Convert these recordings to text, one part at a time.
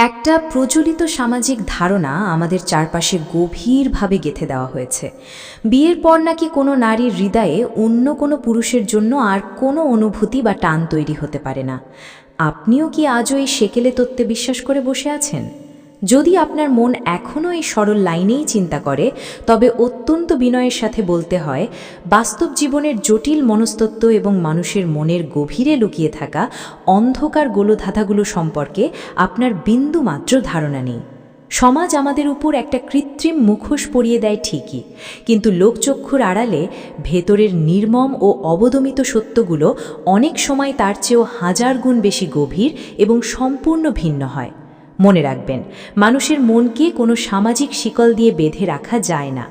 একটা প্রচলিত সামাজিক ধারণা আমাদের চারপাশে গভীরভাবে গেঁথে দেওয়া হয়েছে। বিয়ের পর নাকি কোনো নারীর হৃদয়ে অন্য কোনো পুরুষের জন্য আর কোনো অনুভূতি বা টান তৈরি হতে পারে না। আপনিও কি আজও এই সেকেলে তত্ত্বে বিশ্বাস করে বসে আছেন? যদি আপনার মন এখনও এই সরল লাইনেই চিন্তা করে, তবে অত্যন্ত বিনয়ের সাথে বলতে হয়, বাস্তব জীবনের জটিল মনস্তত্ত্ব এবং মানুষের মনের গভীরে লুকিয়ে থাকা অন্ধকার গোলধাঁধাগুলো সম্পর্কে আপনার বিন্দুমাত্র ধারণা নেই। সমাজ আমাদের উপর একটা কৃত্রিম মুখোশ পরিয়ে দেয় ঠিকই, কিন্তু লোকচক্ষুর আড়ালে ভেতরের নির্মম ও অবদমিত সত্যগুলো অনেক সময় তার চেয়েও হাজার গুণ বেশি গভীর এবং সম্পূর্ণ ভিন্ন হয়। মনে রাখবেন, মানুষের মনকে কোনো সামাজিক শিকল দিয়ে বেঁধে রাখা যায় না।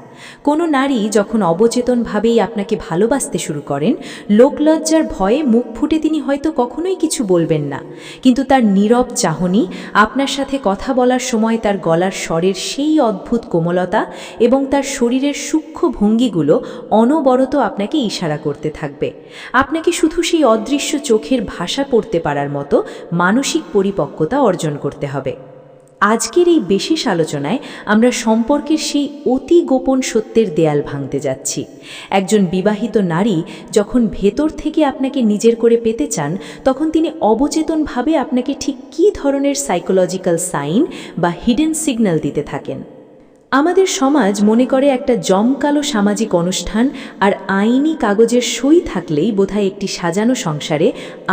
কোনো নারী যখন অবচেতনভাবেই আপনাকে ভালোবাসতে শুরু করেন, লোকলজ্জার ভয়ে মুখ ফুটে তিনি হয়তো কখনোই কিছু বলবেন না, কিন্তু তার নীরব চাহনি, আপনার সাথে কথা বলার সময় তার গলার স্বরের সেই অদ্ভুত কোমলতা এবং তার শরীরের সূক্ষ্ম ভঙ্গিগুলো অনবরত আপনাকে ইশারা করতে থাকবে। আপনাকে শুধু সেই অদৃশ্য চোখের ভাষা পড়তে পারার মতো মানসিক পরিপক্কতা অর্জন করতে হবে। আজকের এই বিশেষ আলোচনায় আমরা সম্পর্কের সেই অতি গোপন সত্যের দেয়াল ভাঙতে যাচ্ছি। একজন বিবাহিত নারী যখন ভেতর থেকে আপনাকে নিজের করে পেতে চান, তখন তিনি অবচেতনভাবে আপনাকে ঠিক কী ধরনের সাইকোলজিক্যাল সাইন বা হিডেন সিগন্যাল দিতে থাকেন। আমাদের সমাজ মনে করে একটা জমকালো সামাজিক অনুষ্ঠান আর আইনি কাগজের সই থাকলেই বোধহয় একটি সাজানো সংসারে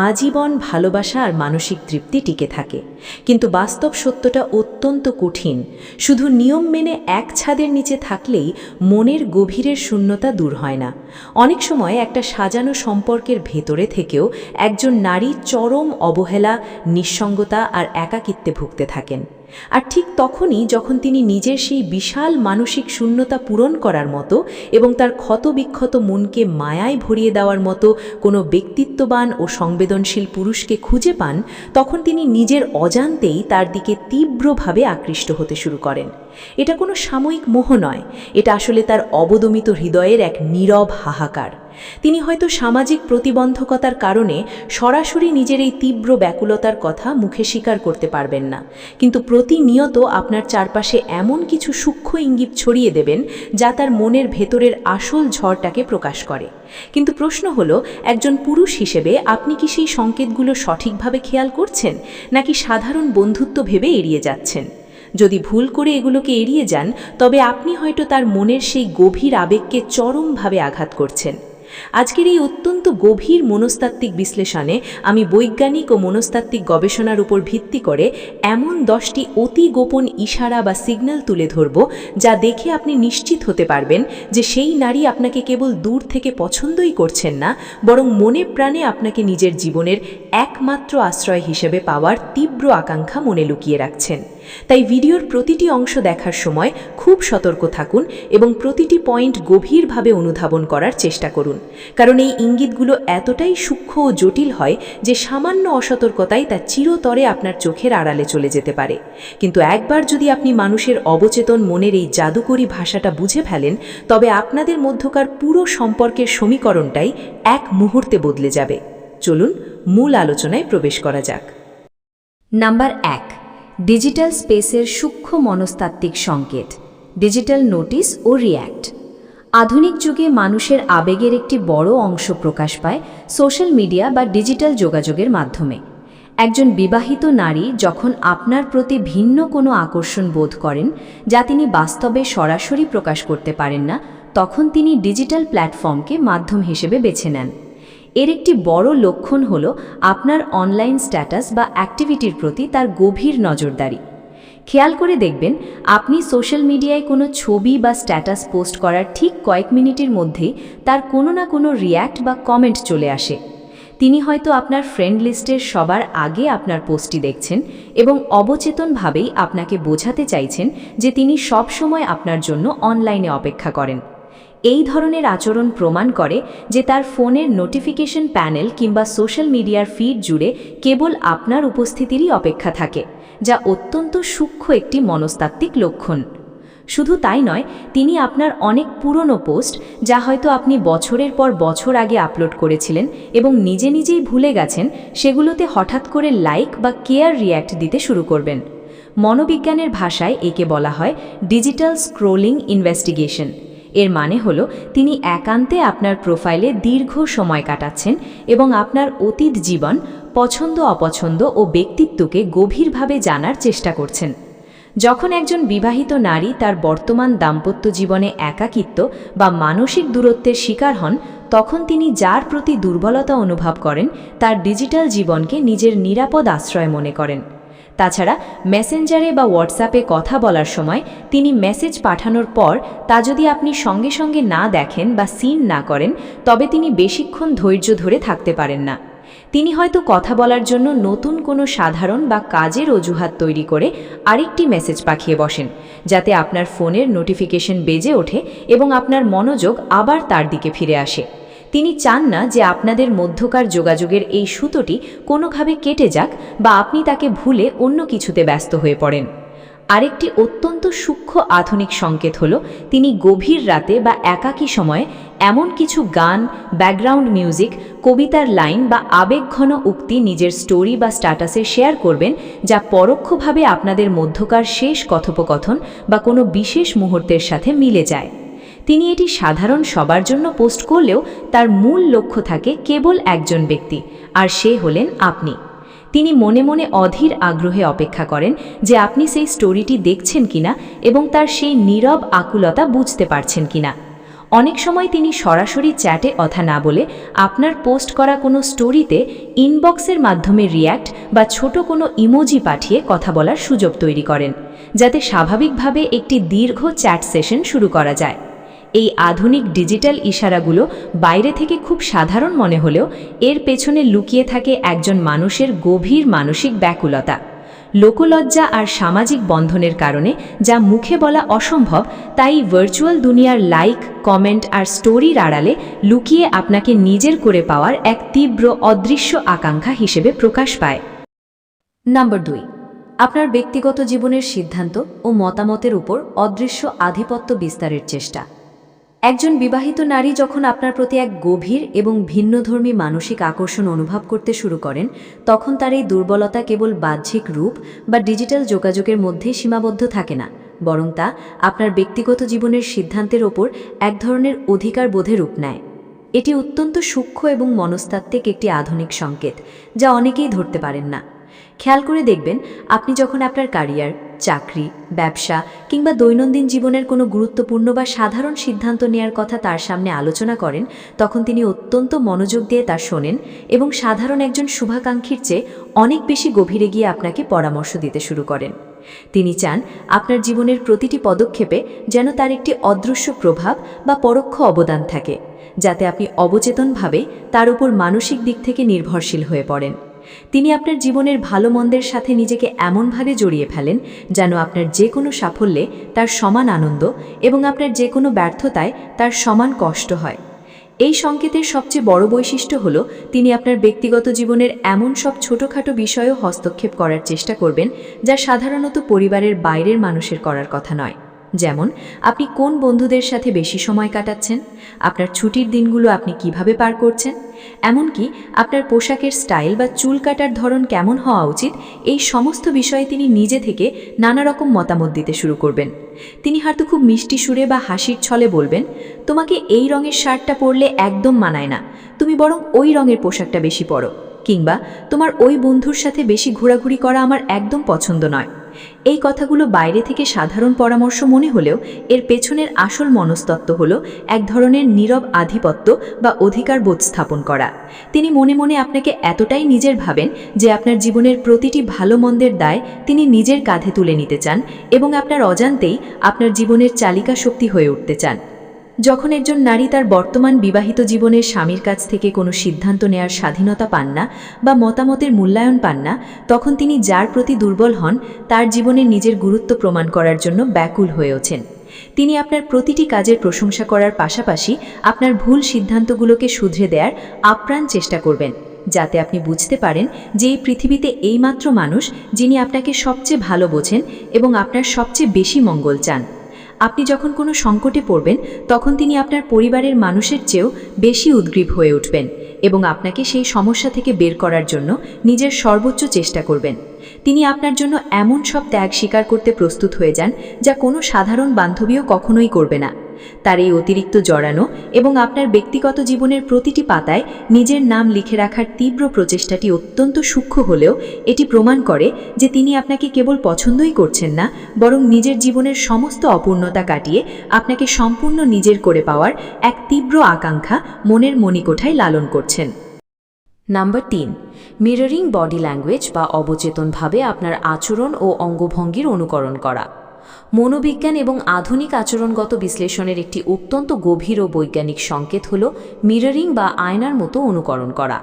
আজীবন ভালোবাসা আর মানসিক তৃপ্তি টিকে থাকে। কিন্তু বাস্তব সত্যটা অত্যন্ত কঠিন। শুধু নিয়ম মেনে এক ছাদের নিচে থাকলেই মনের গভীরের শূন্যতা দূর হয় না। অনেক সময় একটা সাজানো সম্পর্কের ভেতরে থেকেও একজন নারী চরম অবহেলা, নিঃসঙ্গতা আর একাকিত্বে ভুগতে থাকেন। আর ঠিক তখনই যখন তিনি নিজের সেই বিশাল মানসিক শূন্যতা পূরণ করার মতো এবং তার ক্ষতবিক্ষত মনকে মায়ায় ভরিয়ে দেওয়ার মতো কোনো ব্যক্তিত্ববান ও সংবেদনশীল পুরুষকে খুঁজে পান, তখন তিনি নিজের অজান্তেই তার দিকে তীব্রভাবে আকৃষ্ট হতে শুরু করেন। এটা কোনো সাময়িক মোহ নয়, এটা আসলে তার অবদমিত হৃদয়ের এক নীরব হাহাকার। তিনি হয়তো সামাজিক প্রতিবন্ধকতার কারণে সরাসরি নিজের এই তীব্র ব্যাকুলতার কথা মুখে স্বীকার করতে পারবেন না, কিন্তু প্রতিনিয়ত আপনার চারপাশে এমন কিছু সূক্ষ্ম ইঙ্গিত ছড়িয়ে দেবেন যা তার মনের ভেতরের আসল ঝড়টাকে প্রকাশ করে। কিন্তু প্রশ্ন হলো, একজন পুরুষ হিসেবে আপনি কি সেই সংকেতগুলো সঠিকভাবে খেয়াল করছেন, নাকি সাধারণ বন্ধুত্ব ভেবে এড়িয়ে যাচ্ছেন? যদি ভুল করে এগুলোকে এড়িয়ে যান, তবে আপনি হয়তো তার মনের সেই গভীর আবেগকে চরমভাবে আঘাত করছেন। আজকের এই অত্যন্ত গভীর মনস্তাত্ত্বিক বিশ্লেষণে আমি বৈজ্ঞানিক ও মনস্তাত্ত্বিক গবেষণার উপর ভিত্তি করে এমন 10টি অতি গোপন ইশারা বা সিগন্যাল তুলে ধরব, যা দেখে আপনি নিশ্চিত হতে পারবেন যে সেই নারী আপনাকে কেবল দূর থেকে পছন্দই করছেন না, বরং মনে প্রাণে আপনাকে নিজের জীবনের একমাত্র আশ্রয় হিসেবে পাওয়ার তীব্র আকাঙ্ক্ষা মনে লুকিয়ে রাখছেন। তাই ভিডিওর প্রতিটি অংশ দেখার সময় খুব সতর্ক থাকুন এবং প্রতিটি পয়েন্ট গভীরভাবে অনুধাবন করার চেষ্টা করুন, কারণ এই ইঙ্গিতগুলো এতটাই সূক্ষ্ম ও জটিল হয় যে সামান্য অসতর্কতাই তা চিরতরে আপনার চোখের আড়ালে চলে যেতে পারে। কিন্তু একবার যদি আপনি মানুষের অবচেতন মনের এই জাদুকরী ভাষাটা বুঝে ফেলেন, তবে আপনাদের মধ্যকার পুরো সম্পর্কের সমীকরণটাই এক মুহূর্তে বদলে যাবে। চলুন মূল আলোচনায় প্রবেশ করা যাক। নাম্বার 1, ডিজিটাল স্পেসের সূক্ষ্ম মনস্তাত্ত্বিক সংকেত, ডিজিটাল নোটিস ও রিয়্যাক্ট। আধুনিক যুগে মানুষের আবেগের একটি বড় অংশ প্রকাশ পায় সোশ্যাল মিডিয়া বা ডিজিটাল যোগাযোগের মাধ্যমে। একজন বিবাহিত নারী যখন আপনার প্রতি ভিন্ন কোনো আকর্ষণ বোধ করেন, যা তিনি বাস্তবে সরাসরি প্রকাশ করতে পারেন না, তখন তিনি ডিজিটাল প্ল্যাটফর্মকে মাধ্যম হিসেবে বেছে নেন। এর একটি বড় লক্ষণ হল আপনার অনলাইন স্ট্যাটাস বা অ্যাক্টিভিটির প্রতি তার গভীর নজরদারি। খেয়াল করে দেখবেন, আপনি সোশ্যাল মিডিয়ায় কোনো ছবি বা স্ট্যাটাস পোস্ট করার ঠিক কয়েক মিনিটের মধ্যেই তার কোনো না কোনো রিয়্যাক্ট বা কমেন্ট চলে আসে। তিনি হয়তো আপনার ফ্রেন্ড লিস্টের সবার আগে আপনার পোস্টটি দেখছেন এবং অবচেতনভাবেই আপনাকে বোঝাতে চাইছেন যে তিনি সব সময় আপনার জন্য অনলাইনে অপেক্ষা করেন। এই ধরনের আচরণ প্রমাণ করে যে তার ফোনের নোটিফিকেশন প্যানেল কিংবা সোশ্যাল মিডিয়ার ফিড জুড়ে কেবল আপনার উপস্থিতিরই অপেক্ষা থাকে, যা অত্যন্ত সূক্ষ্ম একটি মনস্তাত্ত্বিক লক্ষণ। শুধু তাই নয়, তিনি আপনার অনেক পুরনো পোস্ট, যা হয়তো আপনি বছরের পর বছর আগে আপলোড করেছিলেন এবং নিজে নিজেই ভুলে গেছেন, সেগুলোতে হঠাৎ করে লাইক বা কেয়ার রিয়্যাক্ট দিতে শুরু করবেন। মনোবিজ্ঞানের ভাষায় একে বলা হয় ডিজিটাল স্ক্রোলিং ইনভেস্টিগেশন। এর মানে হলো তিনি একান্তে আপনার প্রোফাইলে দীর্ঘ সময় কাটাচ্ছেন এবং আপনার অতীত জীবন, পছন্দ অপছন্দ ও ব্যক্তিত্বকে গভীরভাবে জানার চেষ্টা করছেন। যখন একজন বিবাহিত নারী তার বর্তমান দাম্পত্য জীবনে একাকিত্ব বা মানসিক দূরত্বের শিকার হন, তখন তিনি যার প্রতি দুর্বলতা অনুভব করেন তার ডিজিটাল জীবনকে নিজের নিরাপদ আশ্রয় মনে করেন। তাছাড়া মেসেঞ্জারে বা হোয়াটসঅ্যাপে কথা বলার সময় তিনি মেসেজ পাঠানোর পর তা যদি আপনি সঙ্গে সঙ্গে না দেখেন বা সিন না করেন, তবে তিনি বেশিক্ষণ ধৈর্য ধরে থাকতে পারেন না। তিনি হয়তো কথা বলার জন্য নতুন কোনো সাধারণ বা কাজের অজুহাত তৈরি করে আরেকটি মেসেজ পাঠিয়ে বসেন, যাতে আপনার ফোনের নোটিফিকেশন বেজে ওঠে এবং আপনার মনোযোগ আবার তার দিকে ফিরে আসে। তিনি চান না যে আপনাদের মধ্যকার যোগাযোগের এই সুতোটি কোনোভাবে কেটে যাক বা আপনি তাকে ভুলে অন্য কিছুতে ব্যস্ত হয়ে পড়েন। আরেকটি অত্যন্ত সূক্ষ্ম আধুনিক সংকেত হলো তিনি গভীর রাতে বা একাকী সময়ে এমন কিছু গান, ব্যাকগ্রাউন্ড মিউজিক, কবিতার লাইন বা আবেগঘন উক্তি নিজের স্টোরি বা স্ট্যাটাসে শেয়ার করবেন, যা পরোক্ষভাবে আপনাদের মধ্যকার শেষ কথোপকথন বা কোনো বিশেষ মুহূর্তের সাথে মিলে যায়। তিনি এটি সাধারণ সবার জন্য পোস্ট করলেও তার মূল লক্ষ্য থাকে কেবল একজন ব্যক্তি, আর সে হলেন আপনি। তিনি মনে মনে অধীর আগ্রহে অপেক্ষা করেন যে আপনি সেই স্টোরিটি দেখছেন কিনা এবং তার সেই নীরব আকুলতা বুঝতে পারছেন কিনা। অনেক সময় তিনি সরাসরি চ্যাটে কথা না বলে আপনার পোস্ট করা কোনো স্টোরিতে ইনবক্সের মাধ্যমে রিয়্যাক্ট বা ছোট কোনো ইমোজি পাঠিয়ে কথা বলার সুযোগ তৈরি করেন, যাতে স্বাভাবিকভাবে একটি দীর্ঘ চ্যাট সেশন শুরু করা যায়। এই আধুনিক ডিজিটাল ইশারাগুলো বাইরে থেকে খুব সাধারণ মনে হলেও এর পেছনে লুকিয়ে থাকে একজন মানুষের গভীর মানসিক ব্যাকুলতা। লোকলজ্জা আর সামাজিক বন্ধনের কারণে যা মুখে বলা অসম্ভব, তাই ভার্চুয়াল দুনিয়ার লাইক, কমেন্ট আর স্টোরির আড়ালে লুকিয়ে আপনাকে নিজের করে পাওয়ার এক তীব্র অদৃশ্য আকাঙ্ক্ষা হিসেবে প্রকাশ পায়। নাম্বার 2, আপনার ব্যক্তিগত জীবনের সিদ্ধান্ত ও মতামতের উপর অদৃশ্য আধিপত্য বিস্তারের চেষ্টা। একজন বিবাহিত নারী যখন আপনার প্রতি এক গভীর এবং ভিন্নধর্মী মানসিক আকর্ষণ অনুভব করতে শুরু করেন, তখন তার এই দুর্বলতা কেবল বাহ্যিক রূপ বা ডিজিটাল যোগাযোগের মধ্যে সীমাবদ্ধ থাকে না, বরং তা আপনার ব্যক্তিগত জীবনের সিদ্ধান্তের ওপর এক ধরনের অধিকার বোধে রূপ নেয়। এটি অত্যন্ত সূক্ষ্ম এবং মনস্তাত্ত্বিক একটি আধুনিক সংকেত, যা অনেকেই ধরতে পারেন না। খেয়াল করে দেখবেন, আপনি যখন আপনার ক্যারিয়ার, চাকরি, ব্যবসা কিংবা দৈনন্দিন জীবনের কোনো গুরুত্বপূর্ণ বা সাধারণ সিদ্ধান্ত নেওয়ার কথা তার সামনে আলোচনা করেন, তখন তিনি অত্যন্ত মনোযোগ দিয়ে তা শোনেন এবং সাধারণ একজন শুভাকাঙ্ক্ষীর চেয়ে অনেক বেশি গভীরে গিয়ে আপনাকে পরামর্শ দিতে শুরু করেন। তিনি চান আপনার জীবনের প্রতিটি পদক্ষেপে যেন তার একটি অদৃশ্য প্রভাব বা পরোক্ষ অবদান থাকে, যাতে আপনি অবচেতনভাবে তার উপর মানসিক দিক থেকে নির্ভরশীল হয়ে পড়েন। তিনি আপনার জীবনের ভালো মন্দের সাথে নিজেকে এমনভাবে জড়িয়ে ফেলেন যেন আপনার যে কোনো সাফল্যে তার সমান আনন্দ এবং আপনার যে কোনো ব্যর্থতায় তার সমান কষ্ট হয়। এই সংকেতের সবচেয়ে বড় বৈশিষ্ট্য হলো তিনি আপনার ব্যক্তিগত জীবনের এমন সব ছোটোখাটো বিষয়েও হস্তক্ষেপ করার চেষ্টা করবেন যা সাধারণত পরিবারের বাইরের মানুষের করার কথা নয়। যেমন, আপনি কোন বন্ধুদের সাথে বেশি সময় কাটাচ্ছেন, আপনার ছুটির দিনগুলো আপনি কিভাবে পার করছেন, এমনকি আপনার পোশাকের স্টাইল বা চুল কাটার ধরন কেমন হওয়া উচিত, এই সমস্ত বিষয়ে তিনি নিজে থেকে নানা রকম মতামত দিতে শুরু করবেন। তিনি হয়তো খুব মিষ্টি সুরে বা হাসির ছলে বলবেন, তোমাকে এই রঙের শার্টটা পরলে একদম মানায় না, তুমি বরং ওই রঙের পোশাকটা বেশি পরো, কিংবা তোমার ওই বন্ধুর সাথে বেশি ঘোরাঘুরি করা আমার একদম পছন্দ নয়। এই কথাগুলো বাইরে থেকে সাধারণ পরামর্শ মনে হলেও এর পেছনের আসল মনস্তত্ত্ব হলো এক ধরনের নীরব আধিপত্য বা অধিকার বোধ স্থাপন করা। তিনি মনে মনে আপনাকে এতটাই নিজের ভাবেন যে আপনার জীবনের প্রতিটি ভালো মন্দের দায় তিনি নিজের কাঁধে তুলে নিতে চান এবং আপনার অজান্তেই আপনার জীবনের চালিকা শক্তি হয়ে উঠতে চান। যখন একজন নারী তার বর্তমান বিবাহিত জীবনের স্বামীর কাছ থেকে কোনো সিদ্ধান্ত নেয়ার স্বাধীনতা পান না বা মতামতের মূল্যায়ন পান না, তখন তিনি যার প্রতি দুর্বল হন তার জীবনে নিজের গুরুত্ব প্রমাণ করার জন্য ব্যাকুল হয়ে ওঠেন। তিনি আপনার প্রতিটি কাজের প্রশংসা করার পাশাপাশি আপনার ভুল সিদ্ধান্তগুলোকে শুধরে দেওয়ার আপ্রাণ চেষ্টা করবেন, যাতে আপনি বুঝতে পারেন যে এই পৃথিবীতে এইমাত্র মানুষ যিনি আপনাকে সবচেয়ে ভালো বোঝেন এবং আপনার সবচেয়ে বেশি মঙ্গল চান। আপনি যখন কোনো সংকটে পড়বেন, তখন তিনি আপনার পরিবারের মানুষের চেয়েও বেশি উদ্গ্রীব হয়ে উঠবেন এবং আপনাকে সেই সমস্যা থেকে বের করার জন্য নিজের সর্বোচ্চ চেষ্টা করবেন। তিনি আপনার জন্য এমন সব ত্যাগ স্বীকার করতে প্রস্তুত হয়ে যান যা কোনো সাধারণ বান্ধবীও কখনোই করবে না। তার এই অতিরিক্ত জড়ানো এবং আপনার ব্যক্তিগত জীবনের প্রতিটি পাতায় নিজের নাম লিখে রাখার তীব্র প্রচেষ্টাটি অত্যন্ত সূক্ষ্ম হলেও এটি প্রমাণ করে যে তিনি আপনাকে কেবল পছন্দই করছেন না, বরং নিজের জীবনের সমস্ত অপূর্ণতা কাটিয়ে আপনাকে সম্পূর্ণ নিজের করে পাওয়ার এক তীব্র আকাঙ্ক্ষা মনের মণিকোঠায় লালন করছেন। নাম্বার 3, মিররিং বডি ল্যাঙ্গুয়েজ বা অবচেতনভাবে আপনার আচরণ ও অঙ্গভঙ্গির অনুকরণ করা। মনোবিজ্ঞান এবং আধুনিক আচরণগত বিশ্লেষণের একটি অত্যন্ত গভীর ও বৈজ্ঞানিক সংকেত হল মিররিং বা আয়নার মতো অনুকরণ করা।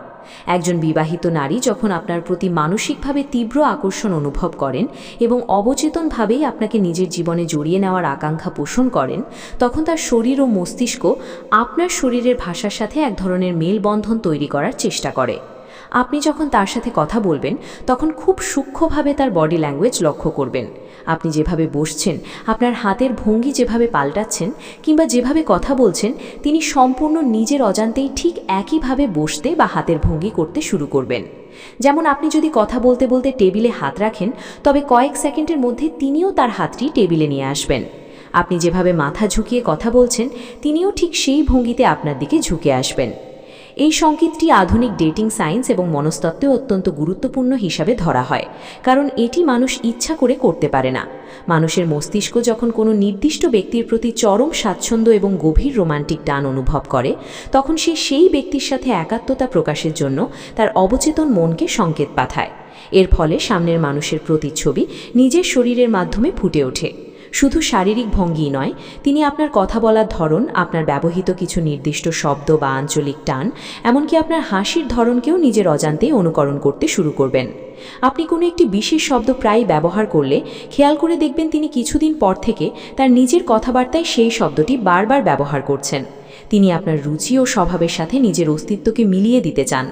একজন বিবাহিত নারী যখন আপনার প্রতি মানসিকভাবে তীব্র আকর্ষণ অনুভব করেন এবং অবচেতনভাবেই আপনাকে নিজের জীবনে জড়িয়ে নেওয়ার আকাঙ্ক্ষা পোষণ করেন, তখন তার শরীর ও মস্তিষ্ক আপনার শরীরের ভাষার সাথে এক ধরনের মেলবন্ধন তৈরি করার চেষ্টা করে। আপনি যখন তার সাথে কথা বলবেন তখন খুব সূক্ষ্মভাবে তার বডি ল্যাঙ্গুয়েজ লক্ষ্য করবেন। আপনি যেভাবে বসছেন, আপনার হাতের ভঙ্গি যেভাবে পাল্টাচ্ছেন কিংবা যেভাবে কথা বলছেন, তিনি সম্পূর্ণ নিজের অজান্তেই ঠিক একইভাবে বসতে বা হাতের ভঙ্গি করতে শুরু করবেন। যেমন আপনি যদি কথা বলতে বলতে টেবিলে হাত রাখেন, তবে কয়েক সেকেন্ডের মধ্যে তিনিও তার হাতটি টেবিলে নিয়ে আসবেন। আপনি যেভাবে মাথা ঝুঁকিয়ে কথা বলছেন, তিনিও ঠিক সেই ভঙ্গিতে আপনার দিকে ঝুঁকে আসবেন। এই সংকেতটি আধুনিক ডেটিং সায়েন্স এবং মনস্তত্ত্বে অত্যন্ত গুরুত্বপূর্ণ হিসাবে ধরা হয়, কারণ এটি মানুষ ইচ্ছা করে করতে পারে না। মানুষের মস্তিষ্ক যখন কোনো নির্দিষ্ট ব্যক্তির প্রতি চরম স্বাচ্ছন্দ্য এবং গভীর রোমান্টিক টান অনুভব করে, তখন সে সেই ব্যক্তির সাথে একাত্মতা প্রকাশের জন্য তার অবচেতন মনকে সংকেত পাঠায়। এর ফলে সামনের মানুষের প্রতিচ্ছবি নিজের শরীরের মাধ্যমে ফুটে ওঠে। শুধু শারীরিক ভঙ্গি নয়, তিনি আপনার কথা বলার ধরন, আপনার ব্যবহৃত কিছু নির্দিষ্ট শব্দ বা আঞ্চলিক টান, এমনকি আপনার হাসির ধরনকেও নিজের অজান্তেই অনুকরণ করতে শুরু করবেন। আপনি কোনো একটি বিশেষ শব্দ প্রায় ব্যবহার করলে খেয়াল করে দেখবেন তিনি কিছুদিন পর থেকে তার নিজের কথাবার্তায় সেই শব্দটি বারবার ব্যবহার করছেন। তিনি আপনার রুচি ও স্বভাবের সাথে নিজের অস্তিত্বকে মিলিয়ে দিতে চান।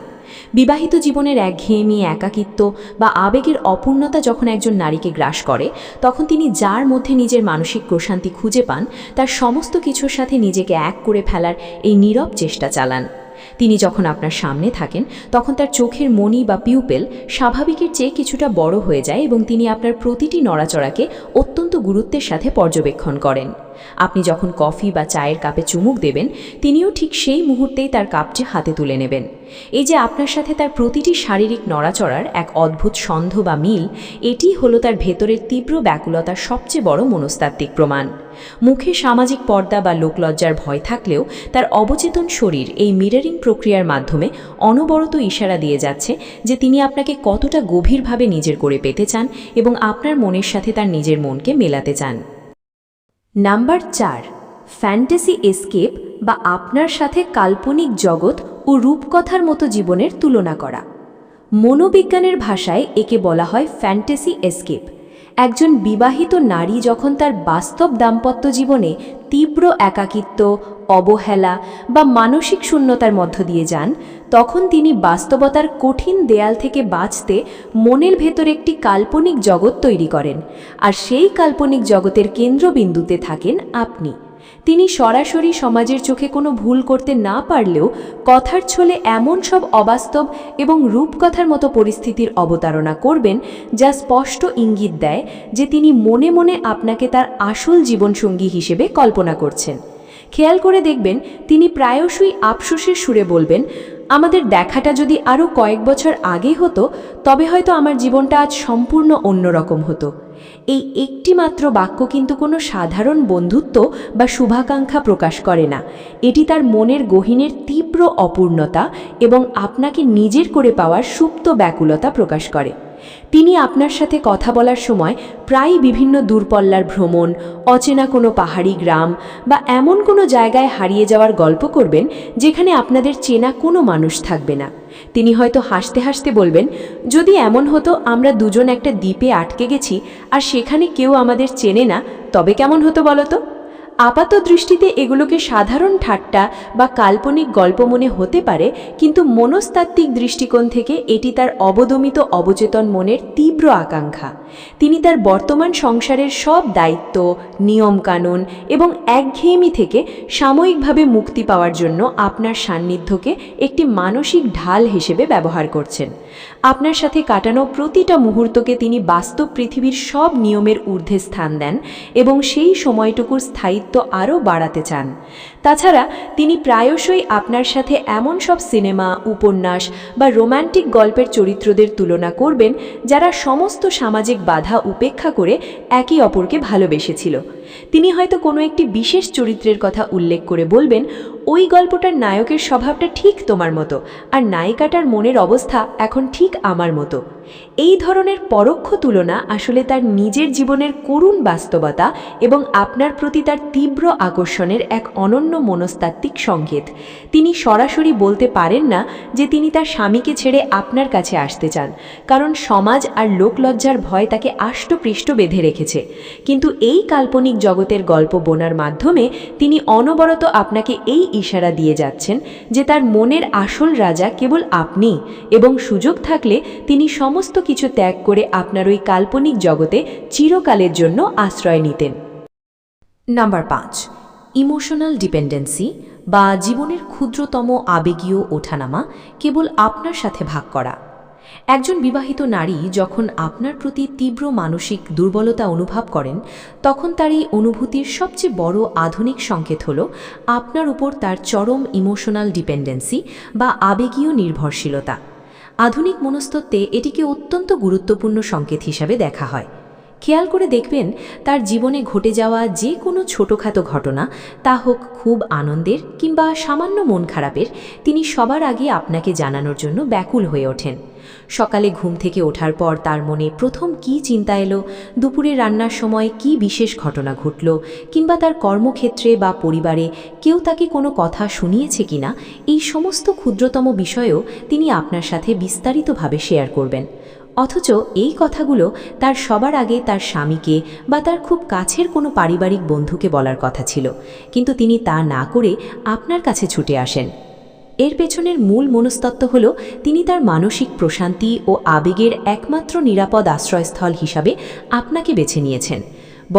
বিবাহিত জীবনের একঘেয়েমি, একাকিত্ব বা আবেগের অপূর্ণতা যখন একজন নারীকে গ্রাস করে, তখন তিনি যার মধ্যে নিজের মানসিক প্রশান্তি খুঁজে পান, তার সমস্ত কিছুর সাথে নিজেকে এক করে ফেলার এই নীরব চেষ্টা চালান। তিনি যখন আপনার সামনে থাকেন, তখন তার চোখের মণি বা পিউপেল স্বাভাবিকের চেয়ে কিছুটা বড় হয়ে যায় এবং তিনি আপনার প্রতিটি নড়াচড়াকে অত্যন্ত গুরুত্বের সাথে পর্যবেক্ষণ করেন। আপনি যখন কফি বা চায়ের কাপে চুমুক দেবেন, তিনিও ঠিক সেই মুহূর্তেই তার কাপটি হাতে তুলে নেবেন। এই যে আপনার সাথে তার প্রতিটি শারীরিক নড়াচড়ার এক অদ্ভুত ছন্দ বা মিল, এটিই হলো তার ভেতরের তীব্র ব্যাকুলতার সবচেয়ে বড় মনস্তাত্ত্বিক প্রমাণ। মুখে সামাজিক পর্দা বা লোকলজ্জার ভয় থাকলেও তার অবচেতন শরীর এই মিররিং প্রক্রিয়ার মাধ্যমে অনবরত ইশারা দিয়ে যাচ্ছে যে তিনি আপনাকে কতটা গভীরভাবে নিজের করে পেতে চান এবং আপনার মনের সাথে তার নিজের মনকে মেলাতে চান। নাম্বার 4, ফ্যান্টাসি এসকেপ বা আপনার সাথে কাল্পনিক জগৎ ও রূপকথার মতো জীবনের তুলনা করা। মনোবিজ্ঞানের ভাষায় একে বলা হয় ফ্যান্টাসি এসকেপ। একজন বিবাহিত নারী যখন তার বাস্তব দাম্পত্য জীবনে তীব্র একাকিত্ব, অবহেলা বা মানসিক শূন্যতার মধ্য দিয়ে যান, তখন তিনি বাস্তবতার কঠিন দেয়াল থেকে বাঁচতে মনের ভেতর একটি কাল্পনিক জগৎ তৈরি করেন, আর সেই কাল্পনিক জগতের কেন্দ্রবিন্দুতে থাকেন আপনি। তিনি সরাসরি সমাজের চোখে কোনো ভুল করতে না পারলেও কথার ছলে এমন সব অবাস্তব এবং রূপকথার মতো পরিস্থিতির অবতারণা করবেন যা স্পষ্ট ইঙ্গিত দেয় যে তিনি মনে মনে আপনাকে তার আসল জীবনসঙ্গী হিসেবে কল্পনা করছেন। খেয়াল করে দেখবেন তিনি প্রায়শই আফসোসের সুরে বলবেন, আমাদের দেখাটা যদি আরও কয়েক বছর আগে হতো, তবে হয়তো আমার জীবনটা আজ সম্পূর্ণ অন্যরকম হতো। এই একটি মাত্র বাক্য কিন্তু কোনো সাধারণ বন্ধুত্ব বা শুভাকাঙ্ক্ষা প্রকাশ করে না। এটি তার মনের গহীনের তীব্র অপূর্ণতা এবং আপনাকে নিজের করে পাওয়ার সুপ্ত ব্যাকুলতা প্রকাশ করে। তিনি আপনার সাথে কথা বলার সময় প্রায়ই বিভিন্ন দূরপল্লার ভ্রমণ, অচেনা কোনো পাহাড়ি গ্রাম বা এমন কোনো জায়গায় হারিয়ে যাওয়ার গল্প করবেন যেখানে আপনাদের চেনা কোনো মানুষ থাকবে না। তিনি হয়তো হাসতে হাসতে বলবেন, যদি এমন হতো আমরা দুজন একটা দ্বীপে আটকে গেছি আর সেখানে কেউ আমাদের চেনে না, তবে কেমন হতো বলো তো? আপাত দৃষ্টিতে এগুলোকে সাধারণ ঠাট্টা বা কাল্পনিক গল্প মনে হতে পারে, কিন্তু মনস্তাত্ত্বিক দৃষ্টিকোণ থেকে এটি তার অবদমিত অবচেতন মনের তীব্র আকাঙ্ক্ষা। তিনি তার বর্তমান সংসারের সব দায়িত্ব, নিয়মকানুন এবং একঘেয়েমি থেকে সাময়িকভাবে মুক্তি পাওয়ার জন্য আপনার সান্নিধ্যকে একটি মানসিক ঢাল হিসেবে ব্যবহার করছেন। আপনার সাথে কাটানো প্রতিটা মুহূর্তকে তিনি বাস্তব পৃথিবীর সব নিয়মের ঊর্ধ্বে স্থান দেন এবং সেই সময়টুকুর স্থায়িত্ব আরও বাড়াতে চান। তাছাড়া তিনি প্রায়শই আপনার সাথে এমন সব সিনেমা, উপন্যাস বা রোম্যান্টিক গল্পের চরিত্রদের তুলনা করবেন যারা সমস্ত সামাজিক বাধা উপেক্ষা করে একে অপরকে ভালোবেসেছিল। তিনি হয়তো কোনো একটি বিশেষ চরিত্রের কথা উল্লেখ করে বলবেন, ওই গল্পটার নায়কের স্বভাবটা ঠিক তোমার মতো, আর নায়িকাটার মনের অবস্থা এখন ঠিক আমার মতো। এই ধরনের পরোক্ষ তুলনা আসলে তার নিজের জীবনের করুণ বাস্তবতা এবং আপনার প্রতি তার তীব্র আকর্ষণের এক অনন্য মনস্তাত্ত্বিক সংকেত। তিনি সরাসরি বলতে পারেন না যে তিনি তার স্বামীকে ছেড়ে আপনার কাছে আসতে চান, কারণ সমাজ আর লোকলজ্জার ভয় তাকে আষ্টপৃষ্ট বেঁধে রেখেছে। কিন্তু এই কাল্পনিক জগতের গল্প বোনার মাধ্যমে তিনি অনবরত আপনাকে এই ইশারা দিয়ে যাচ্ছেন যে তার মনের আসল রাজা কেবল আপনি, এবং সুযোগ থাকলে তিনি সমস্ত কিছু ত্যাগ করে আপনার ওই কাল্পনিক জগতে চিরকালের জন্য আশ্রয় নিতেন। নাম্বার 5, ইমোশনাল ডিপেন্ডেন্সি বা জীবনের ক্ষুদ্রতম আবেগীয় ওঠানামা কেবল আপনার সাথে ভাগ করা। একজন বিবাহিত নারী যখন আপনার প্রতি তীব্র মানসিক দুর্বলতা অনুভব করেন, তখন তার এই অনুভূতির সবচেয়ে বড় আধুনিক সংকেত হল আপনার উপর তার চরম ইমোশনাল ডিপেন্ডেন্সি বা আবেগীয় নির্ভরশীলতা। আধুনিক মনস্তত্ত্বে এটিকে অত্যন্ত গুরুত্বপূর্ণ সংকেত হিসাবে দেখা হয়। খেয়াল করে দেখবেন, তার জীবনে ঘটে যাওয়া যে কোনো ছোটোখাটো ঘটনা, তা হোক খুব আনন্দের কিংবা সামান্য মন খারাপের, তিনি সবার আগে আপনাকে জানানোর জন্য ব্যাকুল হয়ে ওঠেন। সকালে ঘুম থেকে ওঠার পর তার মনে প্রথম কী চিন্তা এলো, দুপুরে রান্নার সময় কী বিশেষ ঘটনা ঘটল, কিংবা তার কর্মক্ষেত্রে বা পরিবারে কেউ তাকে কোনো কথা শুনিয়েছে কিনা, এই সমস্ত ক্ষুদ্রতম বিষয়েও তিনি আপনার সাথে বিস্তারিতভাবে শেয়ার করবেন। অথচ এই কথাগুলো তার সবার আগে তার স্বামীকে বা তার খুব কাছের কোনো পারিবারিক বন্ধুকে বলার কথা ছিল, কিন্তু তিনি তা না করে আপনার কাছে ছুটে আসেন। এর পেছনের মূল মনস্তত্ত্ব হল তিনি তার মানসিক প্রশান্তি ও আবেগের একমাত্র নিরাপদ আশ্রয়স্থল হিসাবে আপনাকে বেছে নিয়েছেন।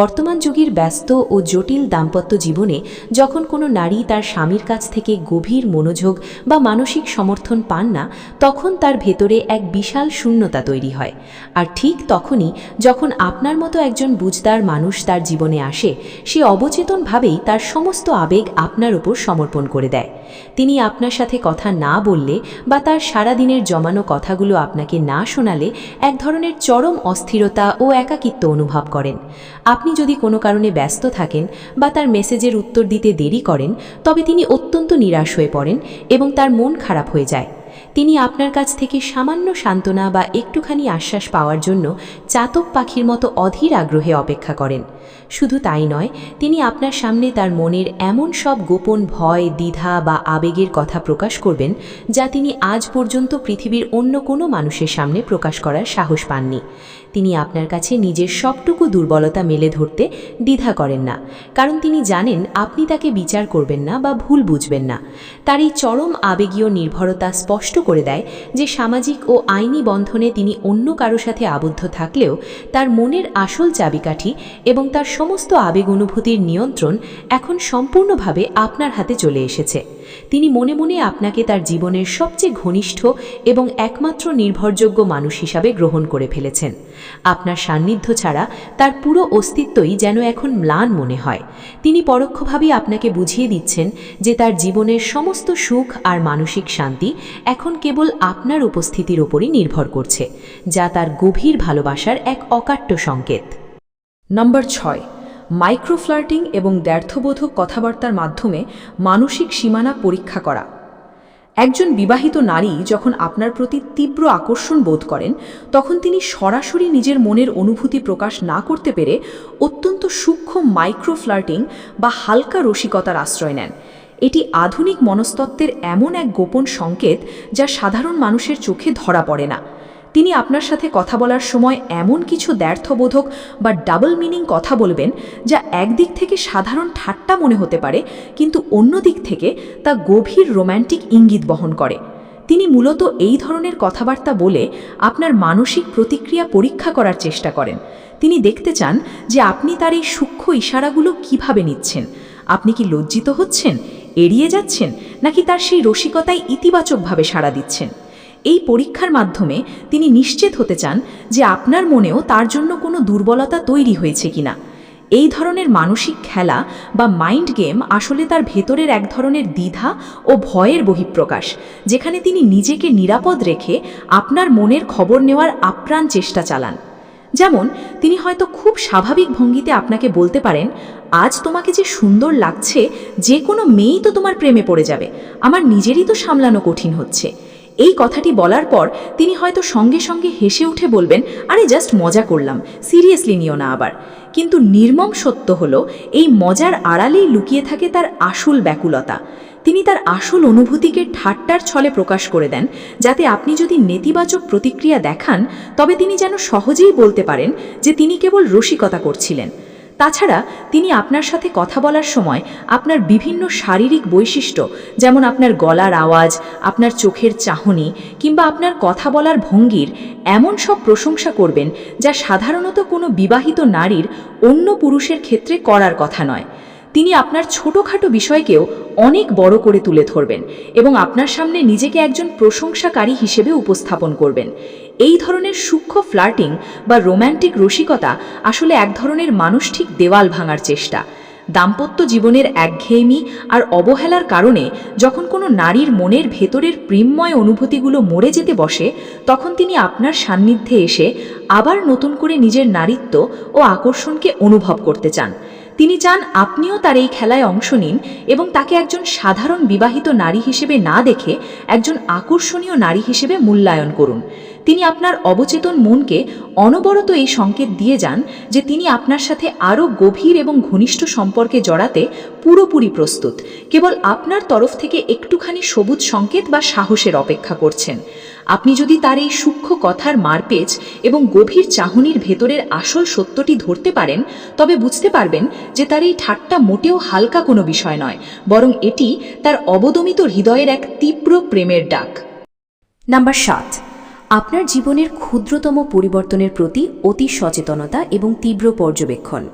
বর্তমান যুগের ব্যস্ত ও জটিল দাম্পত্য জীবনে যখন কোনো নারী তার স্বামীর কাছ থেকে গভীর মনোযোগ বা মানসিক সমর্থন পান না, তখন তার ভেতরে এক বিশাল শূন্যতা তৈরি হয়। আর ঠিক তখনই যখন আপনার মতো একজন বুঝদার মানুষ তার জীবনে আসে, সে অবচেতনভাবেই তার সমস্ত আবেগ আপনার উপর সমর্পণ করে দেয়। তিনি আপনার সাথে কথা না বললে বা তার সারাদিনের জমানো কথাগুলো আপনাকে না শোনালে এক ধরনের চরম অস্থিরতা ও একাকিত্ব অনুভব করেন। আপনি যদি কোনো কারণে ব্যস্ত থাকেন বা তার মেসেজের উত্তর দিতে দেরি করেন, তবে তিনি অত্যন্ত নিরাশ হয়ে পড়েন এবং তার মন খারাপ হয়ে যায়। তিনি আপনার কাছ থেকে সামান্য সান্ত্বনা বা একটুখানি আশ্বাস পাওয়ার জন্য চাতক পাখির মতো অধীর আগ্রহে অপেক্ষা করেন। শুধু তাই নয়, তিনি আপনার সামনে তার মনের এমন সব গোপন ভয়, দ্বিধা বা আবেগের কথা প্রকাশ করবেন যা তিনি আজ পর্যন্ত পৃথিবীর অন্য কোনো মানুষের সামনে প্রকাশ করার সাহস পাননি। তিনি আপনার কাছে নিজের সবটুকু দুর্বলতা মেলে ধরতে দ্বিধা করেন না, কারণ তিনি জানেন আপনি তাকে বিচার করবেন না বা ভুল বুঝবেন না। তার এই চরম আবেগীয় নির্ভরতা স্পষ্ট করে দেয় যে সামাজিক ও আইনি বন্ধনে তিনি অন্য কারো সাথে আবদ্ধ থাকলেও তার মনের আসল চাবিকাঠি এবং তার সমস্ত আবেগ অনুভূতির নিয়ন্ত্রণ এখন সম্পূর্ণভাবে আপনার হাতে চলে এসেছে। তিনি মনে মনে আপনাকে তার জীবনের সবচেয়ে ঘনিষ্ঠ এবং একমাত্র নির্ভরযোগ্য মানুষ হিসাবে গ্রহণ করে ফেলেছেন। আপনার সান্নিধ্য ছাড়া তার পুরো অস্তিত্বই যেন এখন ম্লান মনে হয়। তিনি পরোক্ষভাবে আপনাকে বুঝিয়ে দিচ্ছেন যে তার জীবনের সমস্ত সুখ আর মানসিক শান্তি এখন কেবল আপনার উপস্থিতির উপরই নির্ভর করছে, যা তার গভীর ভালোবাসার এক অকাট্য সংকেত। নম্বর 6, মাইক্রোফ্লার্টিং এবং দ্ব্যর্থবোধক কথাবার্তার মাধ্যমে মানসিক সীমানা পরীক্ষা করা। একজন বিবাহিত নারী যখন আপনার প্রতি তীব্র আকর্ষণ বোধ করেন, তখন তিনি সরাসরি নিজের মনের অনুভূতি প্রকাশ না করতে পেরে অত্যন্ত সূক্ষ্ম মাইক্রোফ্লার্টিং বা হালকা রসিকতার আশ্রয় নেন। এটি আধুনিক মনস্তত্ত্বের এমন এক গোপন সংকেত যা সাধারণ মানুষের চোখে ধরা পড়ে না। তিনি আপনার সাথে কথা বলার সময় এমন কিছু দ্ব্যর্থবোধক বা ডাবল মিনিং কথা বলবেন যা একদিক থেকে সাধারণ ঠাট্টা মনে হতে পারে, কিন্তু অন্য দিক থেকে তা গভীর রোম্যান্টিক ইঙ্গিত বহন করে। তিনি মূলত এই ধরনের কথাবার্তা বলে আপনার মানসিক প্রতিক্রিয়া পরীক্ষা করার চেষ্টা করেন। তিনি দেখতে চান যে আপনি তার এই সূক্ষ্ম ইশারাগুলো কিভাবে নিচ্ছেন। আপনি কি লজ্জিত হচ্ছেন, এড়িয়ে যাচ্ছেন, নাকি তার সেই রসিকতায় ইতিবাচকভাবে সাড়া দিচ্ছেন? এই পরীক্ষার মাধ্যমে তিনি নিশ্চিত হতে চান যে আপনার মনেও তার জন্য কোনো দুর্বলতা তৈরি হয়েছে কিনা। এই ধরনের মানসিক খেলা বা মাইন্ড গেম আসলে তার ভেতরের এক ধরনের দ্বিধা ও ভয়ের বহিঃপ্রকাশ, যেখানে তিনি নিজেকে নিরাপদ রেখে আপনার মনের খবর নেওয়ার আপ্রাণ চেষ্টা চালান। যেমন তিনি হয়তো খুব স্বাভাবিক ভঙ্গিতে আপনাকে বলতে পারেন, আজ তোমাকে যে সুন্দর লাগছে, যে কোনো মেয়েই তো তোমার প্রেমে পড়ে যাবে, আমার নিজেরই তো সামলানো কঠিন হচ্ছে। এই কথাটি বলার পর তিনি হয়তো সঙ্গে সঙ্গে হেসে উঠে বলবেন, আরে জাস্ট মজা করলাম, সিরিয়াসলি নিও না আবার। কিন্তু নির্মম সত্য হলো, এই মজার আড়ালেই লুকিয়ে থাকে তার আসল ব্যাকুলতা। তিনি তার আসল অনুভূতিকে ঠাট্টার ছলে প্রকাশ করে দেন, যাতে আপনি যদি নেতিবাচক প্রতিক্রিয়া দেখান, তবে তিনি যেন সহজেই বলতে পারেন যে তিনি কেবল রসিকতা করছিলেন। তাছাড়া তিনি আপনার সাথে কথা বলার সময় আপনার বিভিন্ন শারীরিক বৈশিষ্ট্য, যেমন আপনার গলার আওয়াজ, আপনার চোখের চাহনি কিংবা আপনার কথা বলার ভঙ্গির এমন সব প্রশংসা করবেন যা সাধারণত কোনো বিবাহিত নারীর অন্য পুরুষের ক্ষেত্রে করার কথা নয়। তিনি আপনার ছোটোখাটো বিষয়কেও অনেক বড় করে তুলে ধরবেন এবং আপনার সামনে নিজেকে একজন প্রশংসাকারী হিসেবে উপস্থাপন করবেন। এই ধরনের সূক্ষ্ম ফ্লার্টিং বা রোম্যান্টিক রসিকতা আসলে এক ধরনের মানসিক দেওয়াল ভাঙার চেষ্টা। দাম্পত্য জীবনের একঘেয়েমি আর অবহেলার কারণে যখন কোনো নারীর মনের ভেতরের প্রেমময় অনুভূতিগুলো মরে যেতে বসে, তখন তিনি আপনার সান্নিধ্যে এসে আবার নতুন করে নিজের নারীত্ব ও আকর্ষণকে অনুভব করতে চান। তিনি চান আপনিও তার এই খেলায় অংশ নিন এবং তাকে একজন সাধারণ বিবাহিত নারী হিসেবে না দেখে একজন আকর্ষণীয় নারী হিসেবে মূল্যায়ন করুন। তিনি আপনার অবচেতন মনকে অনবরত এই সংকেত দিয়ে যান যে তিনি আপনার সাথে আরও গভীর এবং ঘনিষ্ঠ সম্পর্কে জড়াতে পুরোপুরি প্রস্তুত, কেবল আপনার তরফ থেকে একটুখানি সবুজ সংকেত বা সাহসের অপেক্ষা করছেন। আপনি যদি তার এই সূক্ষ্ম কথার মারপেচ এবং গভীর চাহনির ভেতরের আসল সত্যটি ধরতে পারেন, তবে বুঝতে পারবেন যে তার এই ঠাট্টা মোটেও হালকা কোনো বিষয় নয়, বরং এটি তার অবদমিত হৃদয়ের এক তীব্র প্রেমের ডাক। নাম্বার 7, আপনার জীবনের ক্ষুদ্রতম পরিবর্তনের প্রতি অতি সচেতনতা এবং তীব্র পর্যবেক্ষণ।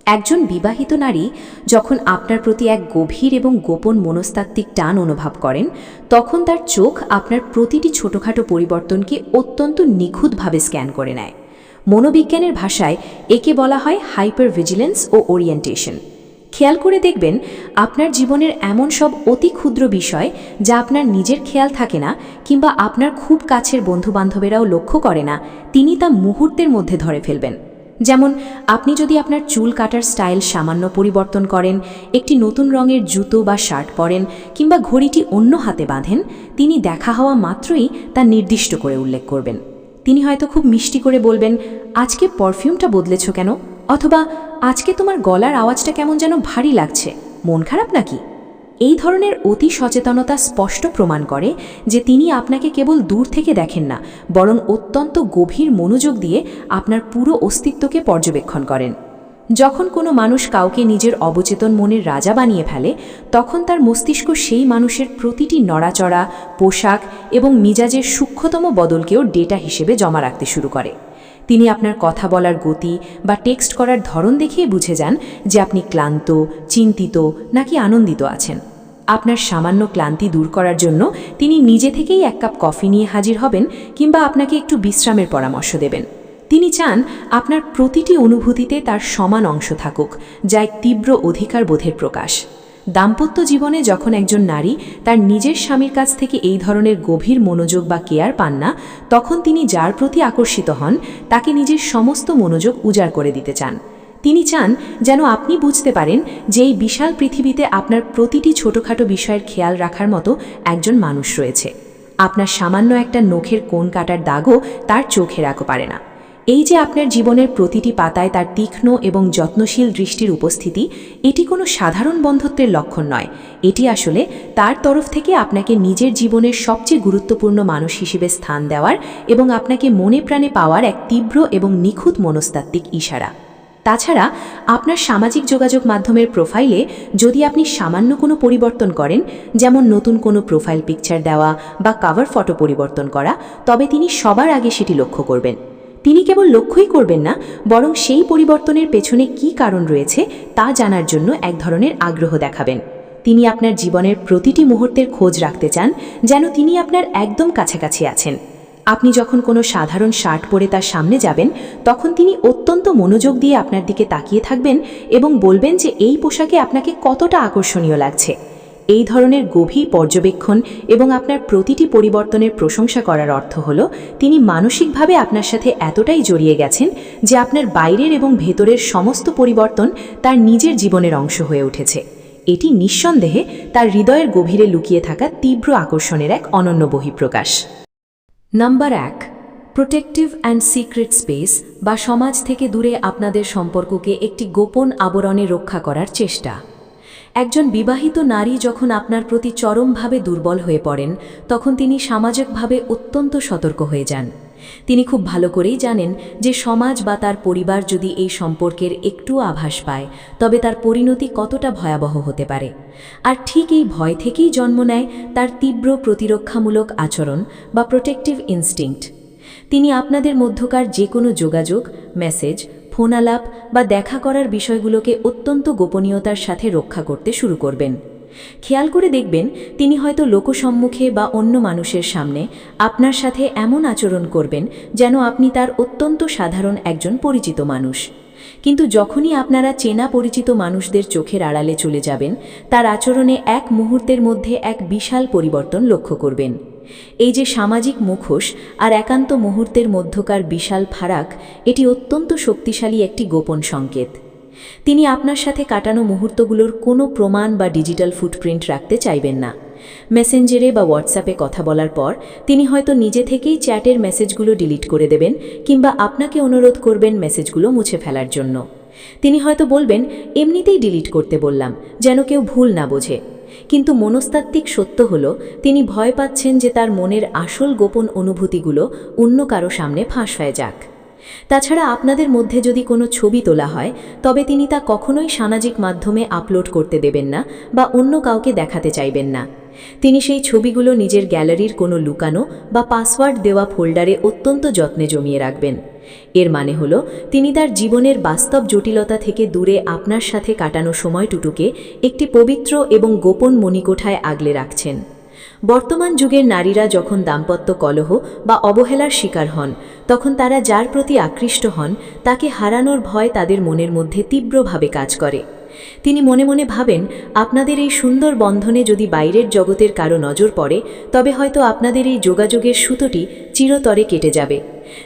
একজন বিবাহিত নারী যখন আপনার প্রতি এক গভীর এবং গোপন মনস্তাত্ত্বিক টান অনুভব করেন, তখন তার চোখ আপনার প্রতিটি ছোটোখাটো পরিবর্তনকে অত্যন্ত নিখুঁতভাবে স্ক্যান করে নেয়। মনোবিজ্ঞানের ভাষায় একে বলা হয় হাইপার ভিজিলেন্স ও ওরিয়েন্টেশন। খেয়াল করে দেখবেন আপনার জীবনের এমন সব অতি ক্ষুদ্র বিষয় যা আপনার নিজের খেয়াল থাকে না কিংবা আপনার খুব কাছের বন্ধুবান্ধবেরাও লক্ষ্য করে না, তিনি তা মুহূর্তের মধ্যে ধরে ফেলবেন। যেমন আপনি যদি আপনার চুল কাটার স্টাইল সামান্য পরিবর্তন করেন, একটি নতুন রঙের জুতো বা শার্ট পরেন কিংবা ঘড়িটি অন্য হাতে বাঁধেন, তিনি দেখা হওয়া মাত্রই তা নির্দিষ্ট করে উল্লেখ করবেন। তিনি হয়তো খুব মিষ্টি করে বলবেন, আজকে পারফিউমটা বদলেছ কেন? অথবা আজকে তোমার গলার আওয়াজটা কেমন যেন ভারী লাগছে, মন খারাপ নাকি? এই ধরনের অতি সচেতনতা স্পষ্ট প্রমাণ করে যে তিনি আপনাকে কেবল দূর থেকে দেখেন না, বরং অত্যন্ত গভীর মনোযোগ দিয়ে আপনার পুরো অস্তিত্বকে পর্যবেক্ষণ করেন। যখন কোনো মানুষ কাউকে নিজের অবচেতন মনের রাজা বানিয়ে ফেলে, তখন তার মস্তিষ্ক সেই মানুষের প্রতিটি নড়াচড়া, পোশাক এবং মিজাজের সূক্ষ্মতম বদলকেও ডেটা হিসেবে জমা রাখতে শুরু করে। তিনি আপনার কথা বলার গতি বা টেক্সট করার ধরন দেখেই বুঝে যান যে আপনি ক্লান্ত, চিন্তিত নাকি আনন্দিত আছেন। আপনার সামান্য ক্লান্তি দূর করার জন্য তিনি নিজে থেকেই এক কাপ কফি নিয়ে হাজির হবেন কিংবা আপনাকে একটু বিশ্রামের পরামর্শ দেবেন। তিনি চান আপনার প্রতিটি অনুভূতিতে তার সমান অংশ থাকুক, যা এক তীব্র অধিকার বোধের প্রকাশ। দাম্পত্য জীবনে যখন একজন নারী তার নিজের স্বামীর কাছ থেকে এই ধরনের গভীর মনোযোগ বা কেয়ার পান না, তখন তিনি যার প্রতি আকর্ষিত হন তাকে নিজের সমস্ত মনোযোগ উজাড় করে দিতে চান। তিনি চান যেন আপনি বুঝতে পারেন যে এই বিশাল পৃথিবীতে আপনার প্রতিটি ছোটোখাটো বিষয়ের খেয়াল রাখার মতো একজন মানুষ রয়েছে। আপনার সামান্য একটা নখের কোণ কাটার দাগও তার চোখে রাখতে পারে না। এই যে আপনার জীবনের প্রতিটি পাতায় তার তীক্ষ্ণ এবং যত্নশীল দৃষ্টির উপস্থিতি, এটি কোনো সাধারণ বন্ধুত্বের লক্ষণ নয়। এটি আসলে তার তরফ থেকে আপনাকে নিজের জীবনের সবচেয়ে গুরুত্বপূর্ণ মানুষ হিসেবে স্থান দেওয়ার এবং আপনাকে মনে প্রাণে পাওয়ার এক তীব্র এবং নিখুঁত মনস্তাত্ত্বিক ইশারা। তাছাড়া আপনার সামাজিক যোগাযোগ মাধ্যমের প্রোফাইলে যদি আপনি সামান্য কোনো পরিবর্তন করেন, যেমন নতুন কোনো প্রোফাইল পিকচার দেওয়া বা কভার ফটো পরিবর্তন করা, তবে তিনি সবার আগে সেটি লক্ষ্য করবেন। তিনি কেবল লক্ষ্যই করবেন না, বরং সেই পরিবর্তনের পেছনে কী কারণ রয়েছে তা জানার জন্য এক ধরনের আগ্রহ দেখাবেন। তিনি আপনার জীবনের প্রতিটি মুহূর্তের খোঁজ রাখতে চান, যেন তিনি আপনার একদম কাছাকাছি আছেন। আপনি যখন কোনো সাধারণ শার্ট পরে তার সামনে যাবেন, তখন তিনি অত্যন্ত মনোযোগ দিয়ে আপনার দিকে তাকিয়ে থাকবেন এবং বলবেন যে এই পোশাকে আপনাকে কতটা আকর্ষণীয় লাগছে। এই ধরনের গভীর পর্যবেক্ষণ এবং আপনার প্রতিটি পরিবর্তনের প্রশংসা করার অর্থ হল তিনি মানসিকভাবে আপনার সাথে এতটাই জড়িয়ে গেছেন যে আপনার বাইরের এবং ভেতরের সমস্ত পরিবর্তন তার নিজের জীবনের অংশ হয়ে উঠেছে। এটি নিঃসন্দেহে তার হৃদয়ের গভীরে লুকিয়ে থাকা তীব্র আকর্ষণের এক অনন্য বহিঃপ্রকাশ। Number 1, protective and secret space বা সমাজ থেকে দূরে আপনাদের সম্পর্ককে একটি গোপন আবরণে রক্ষা করার চেষ্টা। একজন বিবাহিত নারী যখন আপনার প্রতি চরমভাবে দুর্বল হয়ে পড়েন, তখন তিনি সামাজিকভাবে অত্যন্ত সতর্ক হয়ে যান। তিনি খুব ভালো করেই জানেন যে সমাজ বা তার পরিবার যদি এই সম্পর্কের একটু আভাস পায়, তবে তার পরিণতি কতটা ভয়াবহ হতে পারে। আর ঠিক এই ভয় থেকেই জন্ম নেয় তার তীব্র প্রতিরক্ষামূলক আচরণ বা প্রোটেক্টিভ ইনস্টিংক্ট। তিনি আপনাদের মধ্যকার যে কোনো যোগাযোগ, মেসেজ, ফোন আলাপ বা দেখা করার বিষয়গুলোকে অত্যন্ত গোপনীয়তার সাথে রক্ষা করতে শুরু করবেন। খেয়াল করে দেখবেন তিনি হয়তো লোকসম্মুখে বা অন্য মানুষের সামনে আপনার সাথে এমন আচরণ করবেন যেন আপনি তার অত্যন্ত সাধারণ একজন পরিচিত মানুষ। কিন্তু যখনই আপনারা চেনা পরিচিত মানুষদের চোখের আড়ালে চলে যাবেন, তার আচরণে এক মুহূর্তের মধ্যে এক বিশাল পরিবর্তন লক্ষ্য করবেন। এই যে সামাজিক মুখোশ আর একান্ত মুহূর্তের মধ্যকার বিশাল ফারাক, এটি অত্যন্ত শক্তিশালী একটি গোপন সংকেত। তিনি আপনার সাথে কাটানো মুহূর্তগুলোর কোনো প্রমাণ বা ডিজিটাল ফুটপ্রিন্ট রাখতে চাইবেন না। মেসেঞ্জারে বা হোয়াটসঅ্যাপে কথা বলার পর তিনি হয়তো নিজে থেকেই চ্যাটের মেসেজগুলো ডিলিট করে দেবেন, কিংবা আপনাকে অনুরোধ করবেন মেসেজগুলো মুছে ফেলার জন্য। তিনি হয়তো বলবেন, এমনিতেই ডিলিট করতে বললাম, যেন কেউ ভুল না বোঝে। কিন্তু মনস্তাত্ত্বিক সত্য হলো তিনি ভয় পাচ্ছেন যে তার মনের আসল গোপন অনুভূতিগুলো অন্য কারো সামনে ফাঁস হয়ে যাক। তাছাড়া আপনাদের মধ্যে যদি কোনো ছবি তোলা হয়, তবে তিনি তা কখনোই সামাজিক মাধ্যমে আপলোড করতে দেবেন না বা অন্য কাউকে দেখাতে চাইবেন না। তিনি সেই ছবিগুলো নিজের গ্যালারির কোনো লুকানো বা পাসওয়ার্ড দেওয়া ফোল্ডারে অত্যন্ত যত্নে জমিয়ে রাখবেন। এর মানে হলো তিনি তার জীবনের বাস্তব জটিলতা থেকে দূরে আপনার সাথে কাটানো সময়টুকুকে একটি পবিত্র এবং গোপন মণিকোঠায় আগলে রাখছেন। বর্তমান যুগের নারীরা যখন দাম্পত্য কলহ বা অবহেলার শিকার হন, তখন তারা যার প্রতি আকৃষ্ট হন তাকে হারানোর ভয় তাদের মনের মধ্যে তীব্রভাবে কাজ করে। তিনি মনে মনে ভাবেন, আপনাদের এই সুন্দর বন্ধনে যদি বাইরের জগতের কারো নজর পড়ে, তবে হয়তো আপনাদের এই যোগাযোগের সুতোটি চিরতরে কেটে যাবে।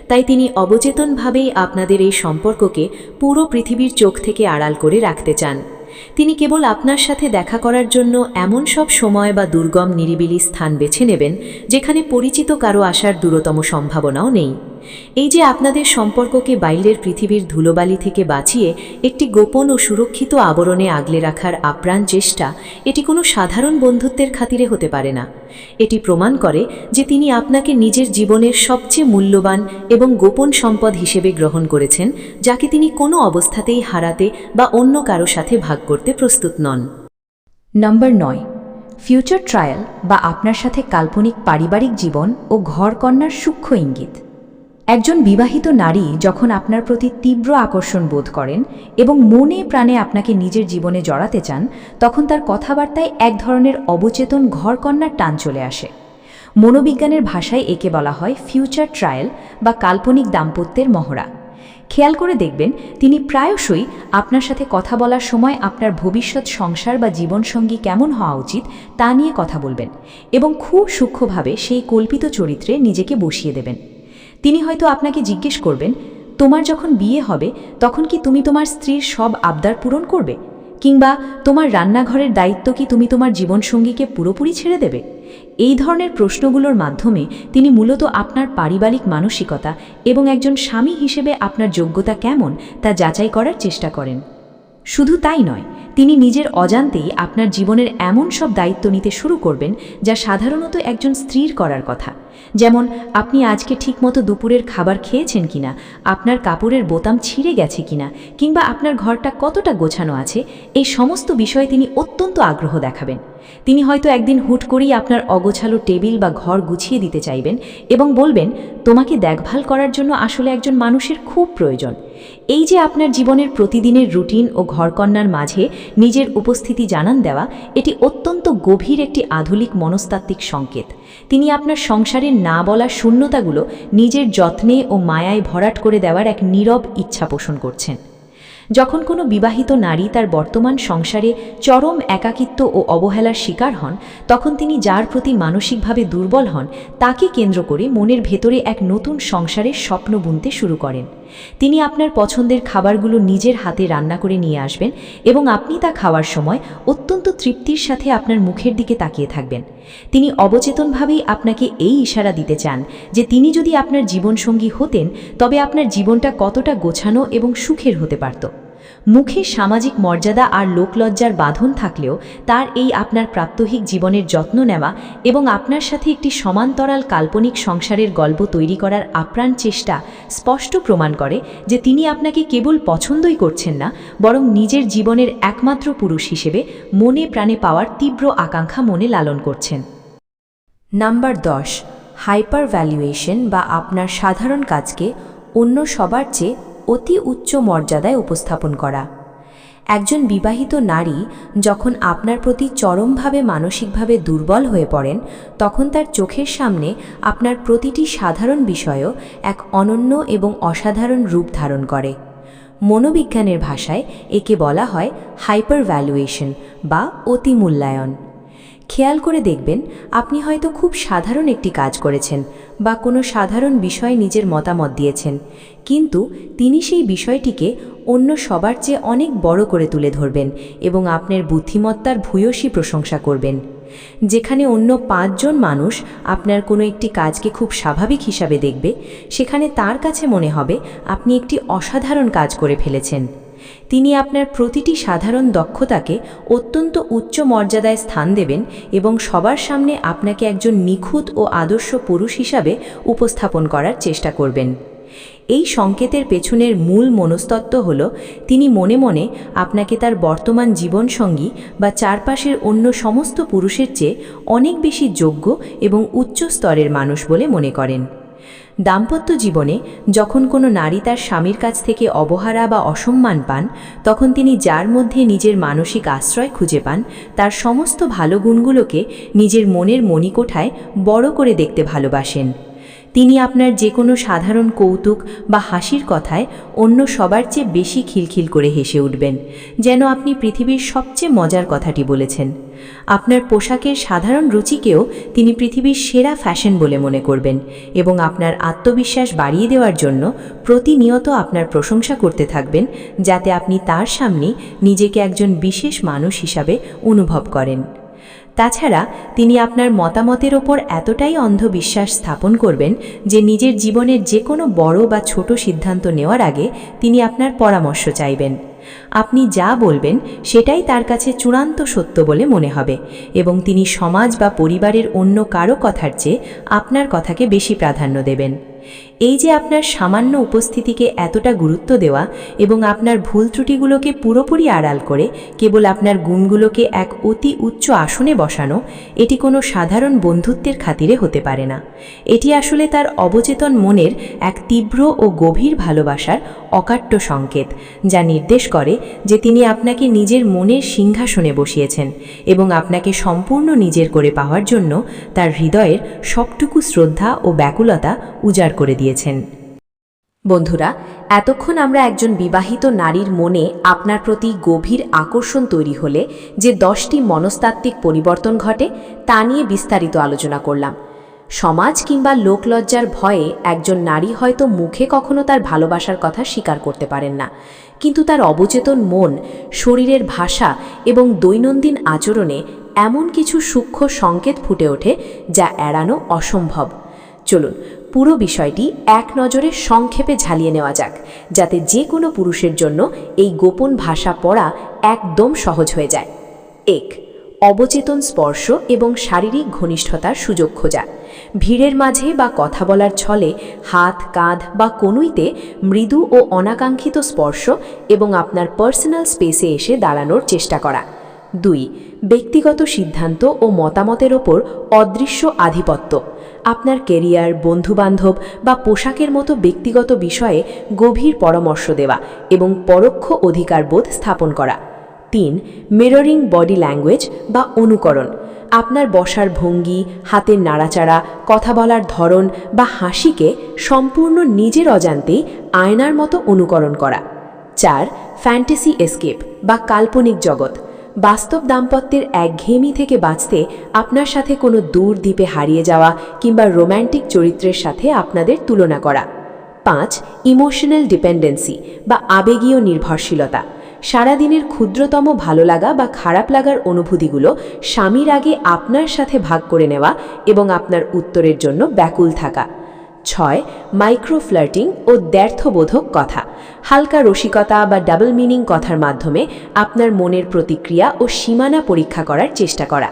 তাই তিনি অবচেতনভাবেই আপনাদের এই সম্পর্ককে পুরো পৃথিবীর চোখ থেকে আড়াল করে রাখতে চান। তিনি কেবল আপনার সাথে দেখা করার জন্য এমন সব সময় বা দুর্গম নিরিবিলি স্থান বেছে নেবেন যেখানে পরিচিত কারো আসার দূরতম সম্ভাবনাও নেই। এই যে আপনাদের সম্পর্ককে বাইরের পৃথিবীর ধুলোবালি থেকে বাঁচিয়ে একটি গোপন ও সুরক্ষিত আবরণে আগলে রাখার আপ্রাণ চেষ্টা, এটি কোনো সাধারণ বন্ধুত্বের খাতিরে হতে পারে না। এটি প্রমাণ করে যে তিনি আপনাকে নিজের জীবনের সবচেয়ে মূল্যবান এবং গোপন সম্পদ হিসেবে গ্রহণ করেছেন, যাকে তিনি কোনো অবস্থাতেই হারাতে বা অন্য কারো সাথে ভাগ করতে প্রস্তুত নন। নাম্বার 9, ফিউচার ট্রায়াল বা আপনার সাথে কাল্পনিক পারিবারিক জীবন ও ঘরকন্নার সূক্ষ্ম ইঙ্গিত। একজন বিবাহিত নারী যখন আপনার প্রতি তীব্র আকর্ষণ বোধ করেন এবং মনে প্রাণে আপনাকে নিজের জীবনে জড়াতে চান, তখন তার কথাবার্তায় এক ধরনের অবচেতন ঘরকন্নার টান চলে আসে। মনোবিজ্ঞানের ভাষায় একে বলা হয় ফিউচার ট্রায়াল বা কাল্পনিক দাম্পত্যের মহড়া। খেয়াল করে দেখবেন তিনি প্রায়শই আপনার সাথে কথা বলার সময় আপনার ভবিষ্যৎ সংসার বা জীবনসঙ্গী কেমন হওয়া উচিত তা নিয়ে কথা বলবেন এবং খুব সূক্ষ্মভাবে সেই কল্পিত চরিত্রে নিজেকে বসিয়ে দেবেন। তিনি হয়তো আপনাকে জিজ্ঞেস করবেন, তোমার যখন বিয়ে হবে তখন কি তুমি তোমার স্ত্রীর সব আবদার পূরণ করবে? কিংবা তোমার রান্নাঘরের দায়িত্ব কি তুমি তোমার জীবনসঙ্গীকে পুরোপুরি ছেড়ে দেবে? এই ধরনের প্রশ্নগুলোর মাধ্যমে তিনি মূলত আপনার পারিবারিক মানসিকতা এবং একজন স্বামী হিসেবে আপনার যোগ্যতা কেমন তা যাচাই করার চেষ্টা করেন। শুধু তাই নয়, তিনি নিজের অজান্তেই আপনার জীবনের এমন সব দায়িত্ব নিতে শুরু করবেন যা সাধারণত একজন স্ত্রীর করার কথা, যেমন আপনি আজকে ঠিকমতো দুপুরের খাবার খেয়েছেন কিনা, আপনার কাপড়ের বোতাম ছিঁড়ে গেছে কিনা, কিংবা আপনার ঘরটা কতটা গোছানো আছে। এই সমস্ত বিষয়ে তিনি অত্যন্ত আগ্রহ দেখাবেন। তিনি হয়তো একদিন হুট করেই আপনার অগোছালো টেবিল বা ঘর গুছিয়ে দিতে চাইবেন এবং বলবেন, তোমাকে দেখভাল করার জন্য আসলে একজন মানুষের খুব প্রয়োজন। এই যে আপনার জীবনের প্রতিদিনের রুটিন ও ঘরকন্নার মাঝে নিজের উপস্থিতি জানান দেওয়া, এটি অত্যন্ত গভীর একটি আধুনিক মনস্তাত্ত্বিক সংকেত। তিনি আপনার সংসারের না বলা শূন্যতাগুলো নিজের যত্নে ও মায়ায় ভরাট করে দেওয়ার এক নীরব ইচ্ছা পোষণ করছেন। যখন কোনো বিবাহিত নারী তার বর্তমান সংসারে চরম একাকিত্ব ও অবহেলার শিকার হন, তখন তিনি যার প্রতি মানসিকভাবে দুর্বল হন তাকে কেন্দ্র করে মনের ভেতরে এক নতুন সংসারের স্বপ্ন বুনতে শুরু করেন। তিনি আপনার পছন্দের খাবারগুলো নিজের হাতে রান্না করে নিয়ে আসবেন এবং আপনি তা খাওয়ার সময় অত্যন্ত তৃপ্তির সাথে আপনার মুখের দিকে তাকিয়ে থাকবেন। তিনি অবচেতনভাবেই আপনাকে এই ইশারা দিতে চান যে তিনি যদি আপনার জীবনসঙ্গী হতেন তবে আপনার জীবনটা কতটা গোছানো এবং সুখের হতে পারত। মুখে সামাজিক মর্যাদা আর লোকলজ্জার বাঁধন থাকলেও তার এই আপনার প্রাত্যহিক জীবনের যত্ন নেওয়া এবং আপনার সাথে একটি সমান্তরাল কাল্পনিক সংসারের গল্প তৈরি করার আপ্রাণ চেষ্টা স্পষ্ট প্রমাণ করে যে তিনি আপনাকে কেবল পছন্দই করছেন না, বরং নিজের জীবনের একমাত্র পুরুষ হিসেবে মনে প্রাণে পাওয়ার তীব্র আকাঙ্ক্ষা মনে লালন করছেন। নাম্বার 10, হাইপার ভ্যালুয়েশন বা আপনার সাধারণ কাজকে অন্য সবার চেয়ে অতি উচ্চ মর্যাদায় উপস্থাপন করা। একজন বিবাহিত নারী যখন আপনার প্রতি চরমভাবে মানসিকভাবে দুর্বল হয়ে পড়েন, তখন তার চোখের সামনে আপনার প্রতিটি সাধারণ বিষয়ও এক অনন্য এবং অসাধারণ রূপ ধারণ করে। মনোবিজ্ঞানের ভাষায় একে বলা হয় হাইপার ভ্যালুয়েশন বা অতিমূল্যায়ন। খেয়াল করে দেখবেন, আপনি হয়তো খুব সাধারণ একটি কাজ করেছেন বা কোনো সাধারণ বিষয়ে নিজের মতামত দিয়েছেন, কিন্তু তিনি সেই বিষয়টিকে অন্য সবার চেয়ে অনেক বড় করে তুলে ধরবেন এবং আপনার বুদ্ধিমত্তার ভূয়সী প্রশংসা করবেন। যেখানে অন্য 5 জন মানুষ আপনার কোনো একটি কাজকে খুব স্বাভাবিক হিসাবে দেখবে, সেখানে তার কাছে মনে হবে আপনি একটি অসাধারণ কাজ করে ফেলেছেন। তিনি আপনার প্রতিটি সাধারণ দক্ষতাকে অত্যন্ত উচ্চ মর্যাদায় স্থান দেবেন এবং সবার সামনে আপনাকে একজন নিখুঁত ও আদর্শ পুরুষ হিসাবে উপস্থাপন করার চেষ্টা করবেন। এই সংকেতের পেছনের মূল মনস্তত্ত্ব হল, তিনি মনে মনে আপনাকে তার বর্তমান জীবনসঙ্গী বা চারপাশের অন্য সমস্ত পুরুষের চেয়ে অনেক বেশি যোগ্য এবং উচ্চ স্তরের মানুষ বলে মনে করেন। দাম্পত্য জীবনে যখন কোনো নারী তার স্বামীর কাছ থেকে অবহেলা বা অসম্মান পান, তখন তিনি যার মধ্যে নিজের মানসিক আশ্রয় খুঁজে পান, তার সমস্ত ভালো গুণগুলোকে নিজের মনের মণিকোঠায় বড় করে দেখতে ভালোবাসেন। তিনি আপনার যে কোনো সাধারণ কৌতুক বা হাসির কথায় অন্য সবার চেয়ে বেশি খিলখিল করে হেসে উঠবেন, যেন আপনি পৃথিবীর সবচেয়ে মজার কথাটি বলেছেন। আপনার পোশাকের সাধারণ রুচিকেও তিনি পৃথিবীর সেরা ফ্যাশন বলে মনে করবেন এবং আপনার আত্মবিশ্বাস বাড়িয়ে দেওয়ার জন্য প্রতিনিয়ত আপনার প্রশংসা করতে থাকবেন, যাতে আপনি তার সামনে নিজেকে একজন বিশেষ মানুষ হিসাবে অনুভব করেন। তাছাড়া তিনি আপনার মতামতের ওপর এতটাই অন্ধবিশ্বাস স্থাপন করবেন যে নিজের জীবনের যে কোনো বড় বা ছোট সিদ্ধান্ত নেওয়ার আগে তিনি আপনার পরামর্শ চাইবেন। আপনি যা বলবেন সেটাই তার কাছে চূড়ান্ত সত্য বলে মনে হবে এবং তিনি সমাজ বা পরিবারের অন্য কারো কথার চেয়ে আপনার কথাকে বেশি প্রাধান্য দেবেন। এই যে আপনার সামান্য উপস্থিতিকে এতটা গুরুত্ব দেওয়া এবং আপনার ভুল ত্রুটিগুলোকে পুরোপুরি আড়াল করে কেবল আপনার গুণগুলোকে এক অতি উচ্চ আসনে বসানো, এটি কোনো সাধারণ বন্ধুত্বের খাতিরে হতে পারে না। এটি আসলে তার অবচেতন মনের এক তীব্র ও গভীর ভালোবাসার অকাট্য সংকেত, যা নির্দেশ করে যে তিনি আপনাকে নিজের মনের সিংহাসনে বসিয়েছেন এবং আপনাকে সম্পূর্ণ নিজের করে পাওয়ার জন্য তার হৃদয়ের সবটুকু শ্রদ্ধা ও ব্যাকুলতা উজাড় করে দিয়েছেন। বন্ধুরা, এতক্ষণ আমরা একজন বিবাহিত নারীর মনে আপনার প্রতি গভীর আকর্ষণ তৈরি হলে যে 10টি মনস্তাত্ত্বিক পরিবর্তন ঘটে তা নিয়ে বিস্তারিত আলোচনা করলাম। সমাজ কিংবা লোকলজ্জার ভয়ে একজন নারী হয়তো মুখে কখনো তার ভালোবাসার কথা স্বীকার করতে পারেন না, কিন্তু তার অবচেতন মন, শরীরের ভাষা এবং দৈনন্দিন আচরণে এমন কিছু সূক্ষ্ম সংকেত ফুটে ওঠে যা এড়ানো অসম্ভব। চলুন পুরো বিষয়টি এক নজরে সংক্ষেপে ঝালিয়ে নেওয়া যাক, যাতে যে কোনো পুরুষের জন্য এই গোপন ভাষা পড়া একদম সহজ হয়ে যায়। 1. অবচেতন স্পর্শ এবং শারীরিক ঘনিষ্ঠতার সুযোগ খোঁজা। ভিড়ের মাঝে বা কথা বলার ছলে হাত, কাঁধ বা কনুইতে মৃদু ও অনাকাঙ্ক্ষিত স্পর্শ এবং আপনার পার্সোনাল স্পেসে এসে দাঁড়ানোর চেষ্টা করা। 2. ব্যক্তিগত সিদ্ধান্ত ও মতামতের ওপর অদৃশ্য আধিপত্য। আপনার কেরিয়ার, বন্ধুবান্ধব বা পোশাকের মতো ব্যক্তিগত বিষয়ে গভীর পরামর্শ দেওয়া এবং পরোক্ষ অধিকারবোধ স্থাপন করা। 3. মিররিং বডি ল্যাঙ্গুয়েজ বা অনুকরণ। আপনার বসার ভঙ্গি, হাতের নাড়াচাড়া, কথা বলার ধরন বা হাসিকে সম্পূর্ণ নিজের অজান্তেই আয়নার মতো অনুকরণ করা। 4. ফ্যান্টাসি এস্কেপ বা কাল্পনিক জগৎ। বাস্তব দাম্পত্যের একঘেয়েমি থেকে বাঁচতে আপনার সাথে কোনো দূর দ্বীপে হারিয়ে যাওয়া কিংবা রোম্যান্টিক চরিত্রের সাথে আপনাদের তুলনা করা। 5. ইমোশনাল ডিপেন্ডেন্সি বা আবেগীয় নির্ভরশীলতা। সারাদিনের ক্ষুদ্রতম ভালো লাগা বা খারাপ লাগার অনুভূতিগুলো স্বামীর আগে আপনার সাথে ভাগ করে নেওয়া এবং আপনার উত্তরের জন্য ব্যাকুল থাকা। 6. মাইক্রো ফ্লার্টিং ও দ্ব্যর্থবোধক কথা। হালকা রসিকতা বা ডাবল মিনিং কথার মাধ্যমে আপনার মনের প্রতিক্রিয়া ও সীমানা পরীক্ষা করার চেষ্টা করা।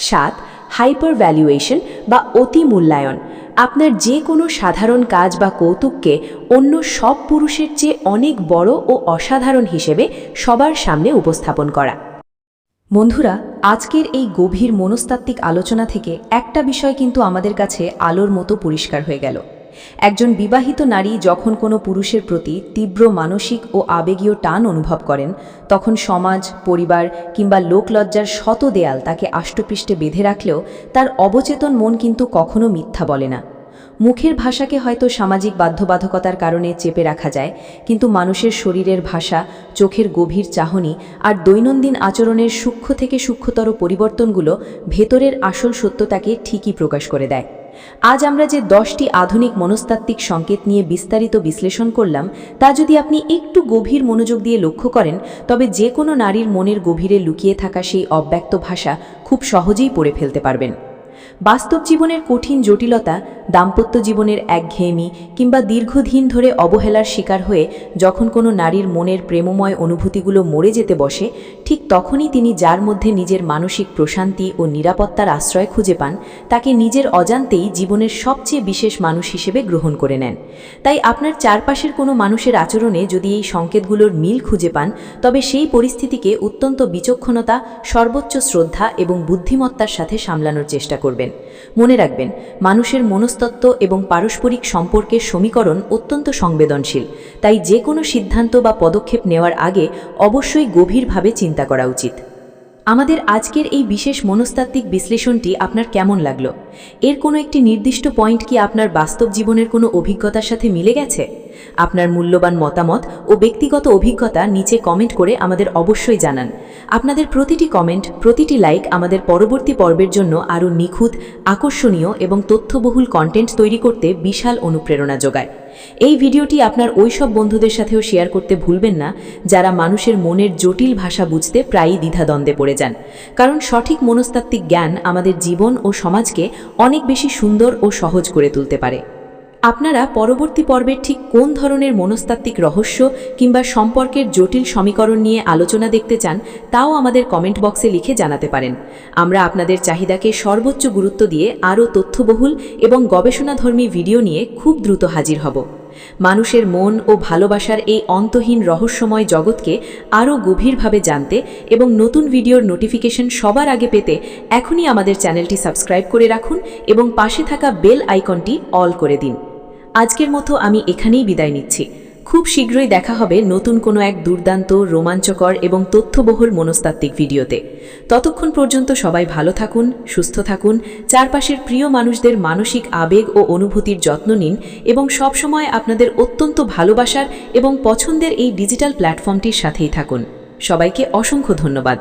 7. হাইপার ভ্যালুয়েশন বা অতি মূল্যায়ন। আপনার যে কোনো সাধারণ কাজ বা কৌতুককে অন্য সব পুরুষের চেয়ে অনেক বড় ও অসাধারণ হিসেবে সবার সামনে উপস্থাপন করা। বন্ধুরা, আজকের এই গভীর মনস্তাত্ত্বিক আলোচনা থেকে একটা বিষয় কিন্তু আমাদের কাছে আলোর মতো পরিষ্কার হয়ে গেল। একজন বিবাহিত নারী যখন কোনো পুরুষের প্রতি তীব্র মানসিক ও আবেগীয় টান অনুভব করেন, তখন সমাজ, পরিবার কিংবা লোকলজ্জার শত দেয়াল তাকে আষ্টপৃষ্টে বেঁধে রাখলেও তার অবচেতন মন কিন্তু কখনো মিথ্যা বলে না। মুখের ভাষাকে হয়তো সামাজিক বাধ্যবাধকতার কারণে চেপে রাখা যায়, কিন্তু মানুষের শরীরের ভাষা, চোখের গভীর চাহনি আর দৈনন্দিন আচরণের সূক্ষ্ম থেকে সূক্ষ্মতর পরিবর্তনগুলো ভেতরের আসল সত্যতাকে ঠিকই প্রকাশ করে দেয়। আজ আমরা যে 10টি আধুনিক মনস্তাত্ত্বিক সংকেত নিয়ে বিস্তারিত বিশ্লেষণ করলাম, তা যদি আপনি একটু গভীর মনোযোগ দিয়ে লক্ষ্য করেন, তবে যে কোনো নারীর মনের গভীরে লুকিয়ে থাকা সেই অব্যক্ত ভাষা খুব সহজেই পড়ে ফেলতে পারবেন। বাস্তব জীবনের কঠিন জটিলতা, দাম্পত্য জীবনের একঘেয়েমি কিংবা দীর্ঘদিন ধরে অবহেলার শিকার হয়ে যখন কোনো নারীর মনের প্রেমময় অনুভূতিগুলো মরে যেতে বসে, ঠিক তখনই তিনি যার মধ্যে নিজের মানসিক প্রশান্তি ও নিরাপত্তার আশ্রয় খুঁজে পান, তাকে নিজের অজান্তেই জীবনের সবচেয়ে বিশেষ মানুষ হিসেবে গ্রহণ করে নেন। তাই আপনার চারপাশের কোনো মানুষের আচরণে যদি এই সংকেতগুলোর মিল খুঁজে পান, তবে সেই পরিস্থিতিকে অত্যন্ত বিচক্ষণতা, সর্বোচ্চ শ্রদ্ধা এবং বুদ্ধিমত্তার সাথে সামলানোর চেষ্টা করবেন। মনে রাখবেন, মানুষের মনস্তত্ত্ব এবং পারস্পরিক সম্পর্কের সমীকরণ অত্যন্ত সংবেদনশীল, তাই যে কোনো সিদ্ধান্ত বা পদক্ষেপ নেওয়ার আগে অবশ্যই গভীরভাবে চিন্তা করা উচিত। আমাদের আজকের এই বিশেষ মনস্তাত্ত্বিক বিশ্লেষণটি আপনার কেমন লাগলো? এর কোনো একটি নির্দিষ্ট পয়েন্ট কি আপনার বাস্তব জীবনের কোনো অভিজ্ঞতার সাথে মিলে গেছে? আপনার মূল্যবান মতামত ও ব্যক্তিগত অভিজ্ঞতা নিচে কমেন্ট করে আমাদের অবশ্যই জানান। আপনাদের প্রতিটি কমেন্ট, প্রতিটি লাইক আমাদের পরবর্তী পর্বের জন্য আরও নিখুঁত, আকর্ষণীয় এবং তথ্যবহুল কন্টেন্ট তৈরি করতে বিশাল অনুপ্রেরণা যোগায়। এই ভিডিওটি আপনার ওইসব বন্ধুদের সাথেও শেয়ার করতে ভুলবেন না যারা মানুষের মনের জটিল ভাষা বুঝতে প্রায়ই দ্বিধাদ্বন্দ্বে পড়ে যান, কারণ সঠিক মনস্তাত্ত্বিক জ্ঞান আমাদের জীবন ও সমাজকে অনেক বেশি সুন্দর ও সহজ করে তুলতে পারে। আপনারা পরবর্তী পর্বের ঠিক কোন ধরনের মনস্তাত্ত্বিক রহস্য কিংবা সম্পর্কের জটিল সমীকরণ নিয়ে আলোচনা দেখতে চান, তাও আমাদের কমেন্ট বক্সে লিখে জানাতে পারেন। আমরা আপনাদের চাহিদাকে সর্বোচ্চ গুরুত্ব দিয়ে আরও তথ্যবহুল এবং গবেষণাধর্মী ভিডিও নিয়ে খুব দ্রুত হাজির হব। মানুষের মন ও ভালোবাসার এই অন্তহীন রহস্যময় জগৎকে আরও গভীরভাবে জানতে এবং নতুন ভিডিওর নোটিফিকেশন সবার আগে পেতে এখনই আমাদের চ্যানেলটি সাবস্ক্রাইব করে রাখুন এবং পাশে থাকা বেল আইকনটি অল করে দিন। আজকের মতো আমি এখানেই বিদায় নিচ্ছি। খুব শীঘ্রই দেখা হবে নতুন কোনো এক দুর্দান্ত, রোমাঞ্চকর এবং তথ্যবহুল মনস্তাত্ত্বিক ভিডিওতে। ততক্ষণ পর্যন্ত সবাই ভালো থাকুন, সুস্থ থাকুন, চারপাশের প্রিয় মানুষদের মানসিক আবেগ ও অনুভূতির যত্ন নিন এবং সবসময় আপনাদের অত্যন্ত ভালোবাসার এবং পছন্দের এই ডিজিটাল প্ল্যাটফর্মটির সাথেই থাকুন। সবাইকে অসংখ্য ধন্যবাদ।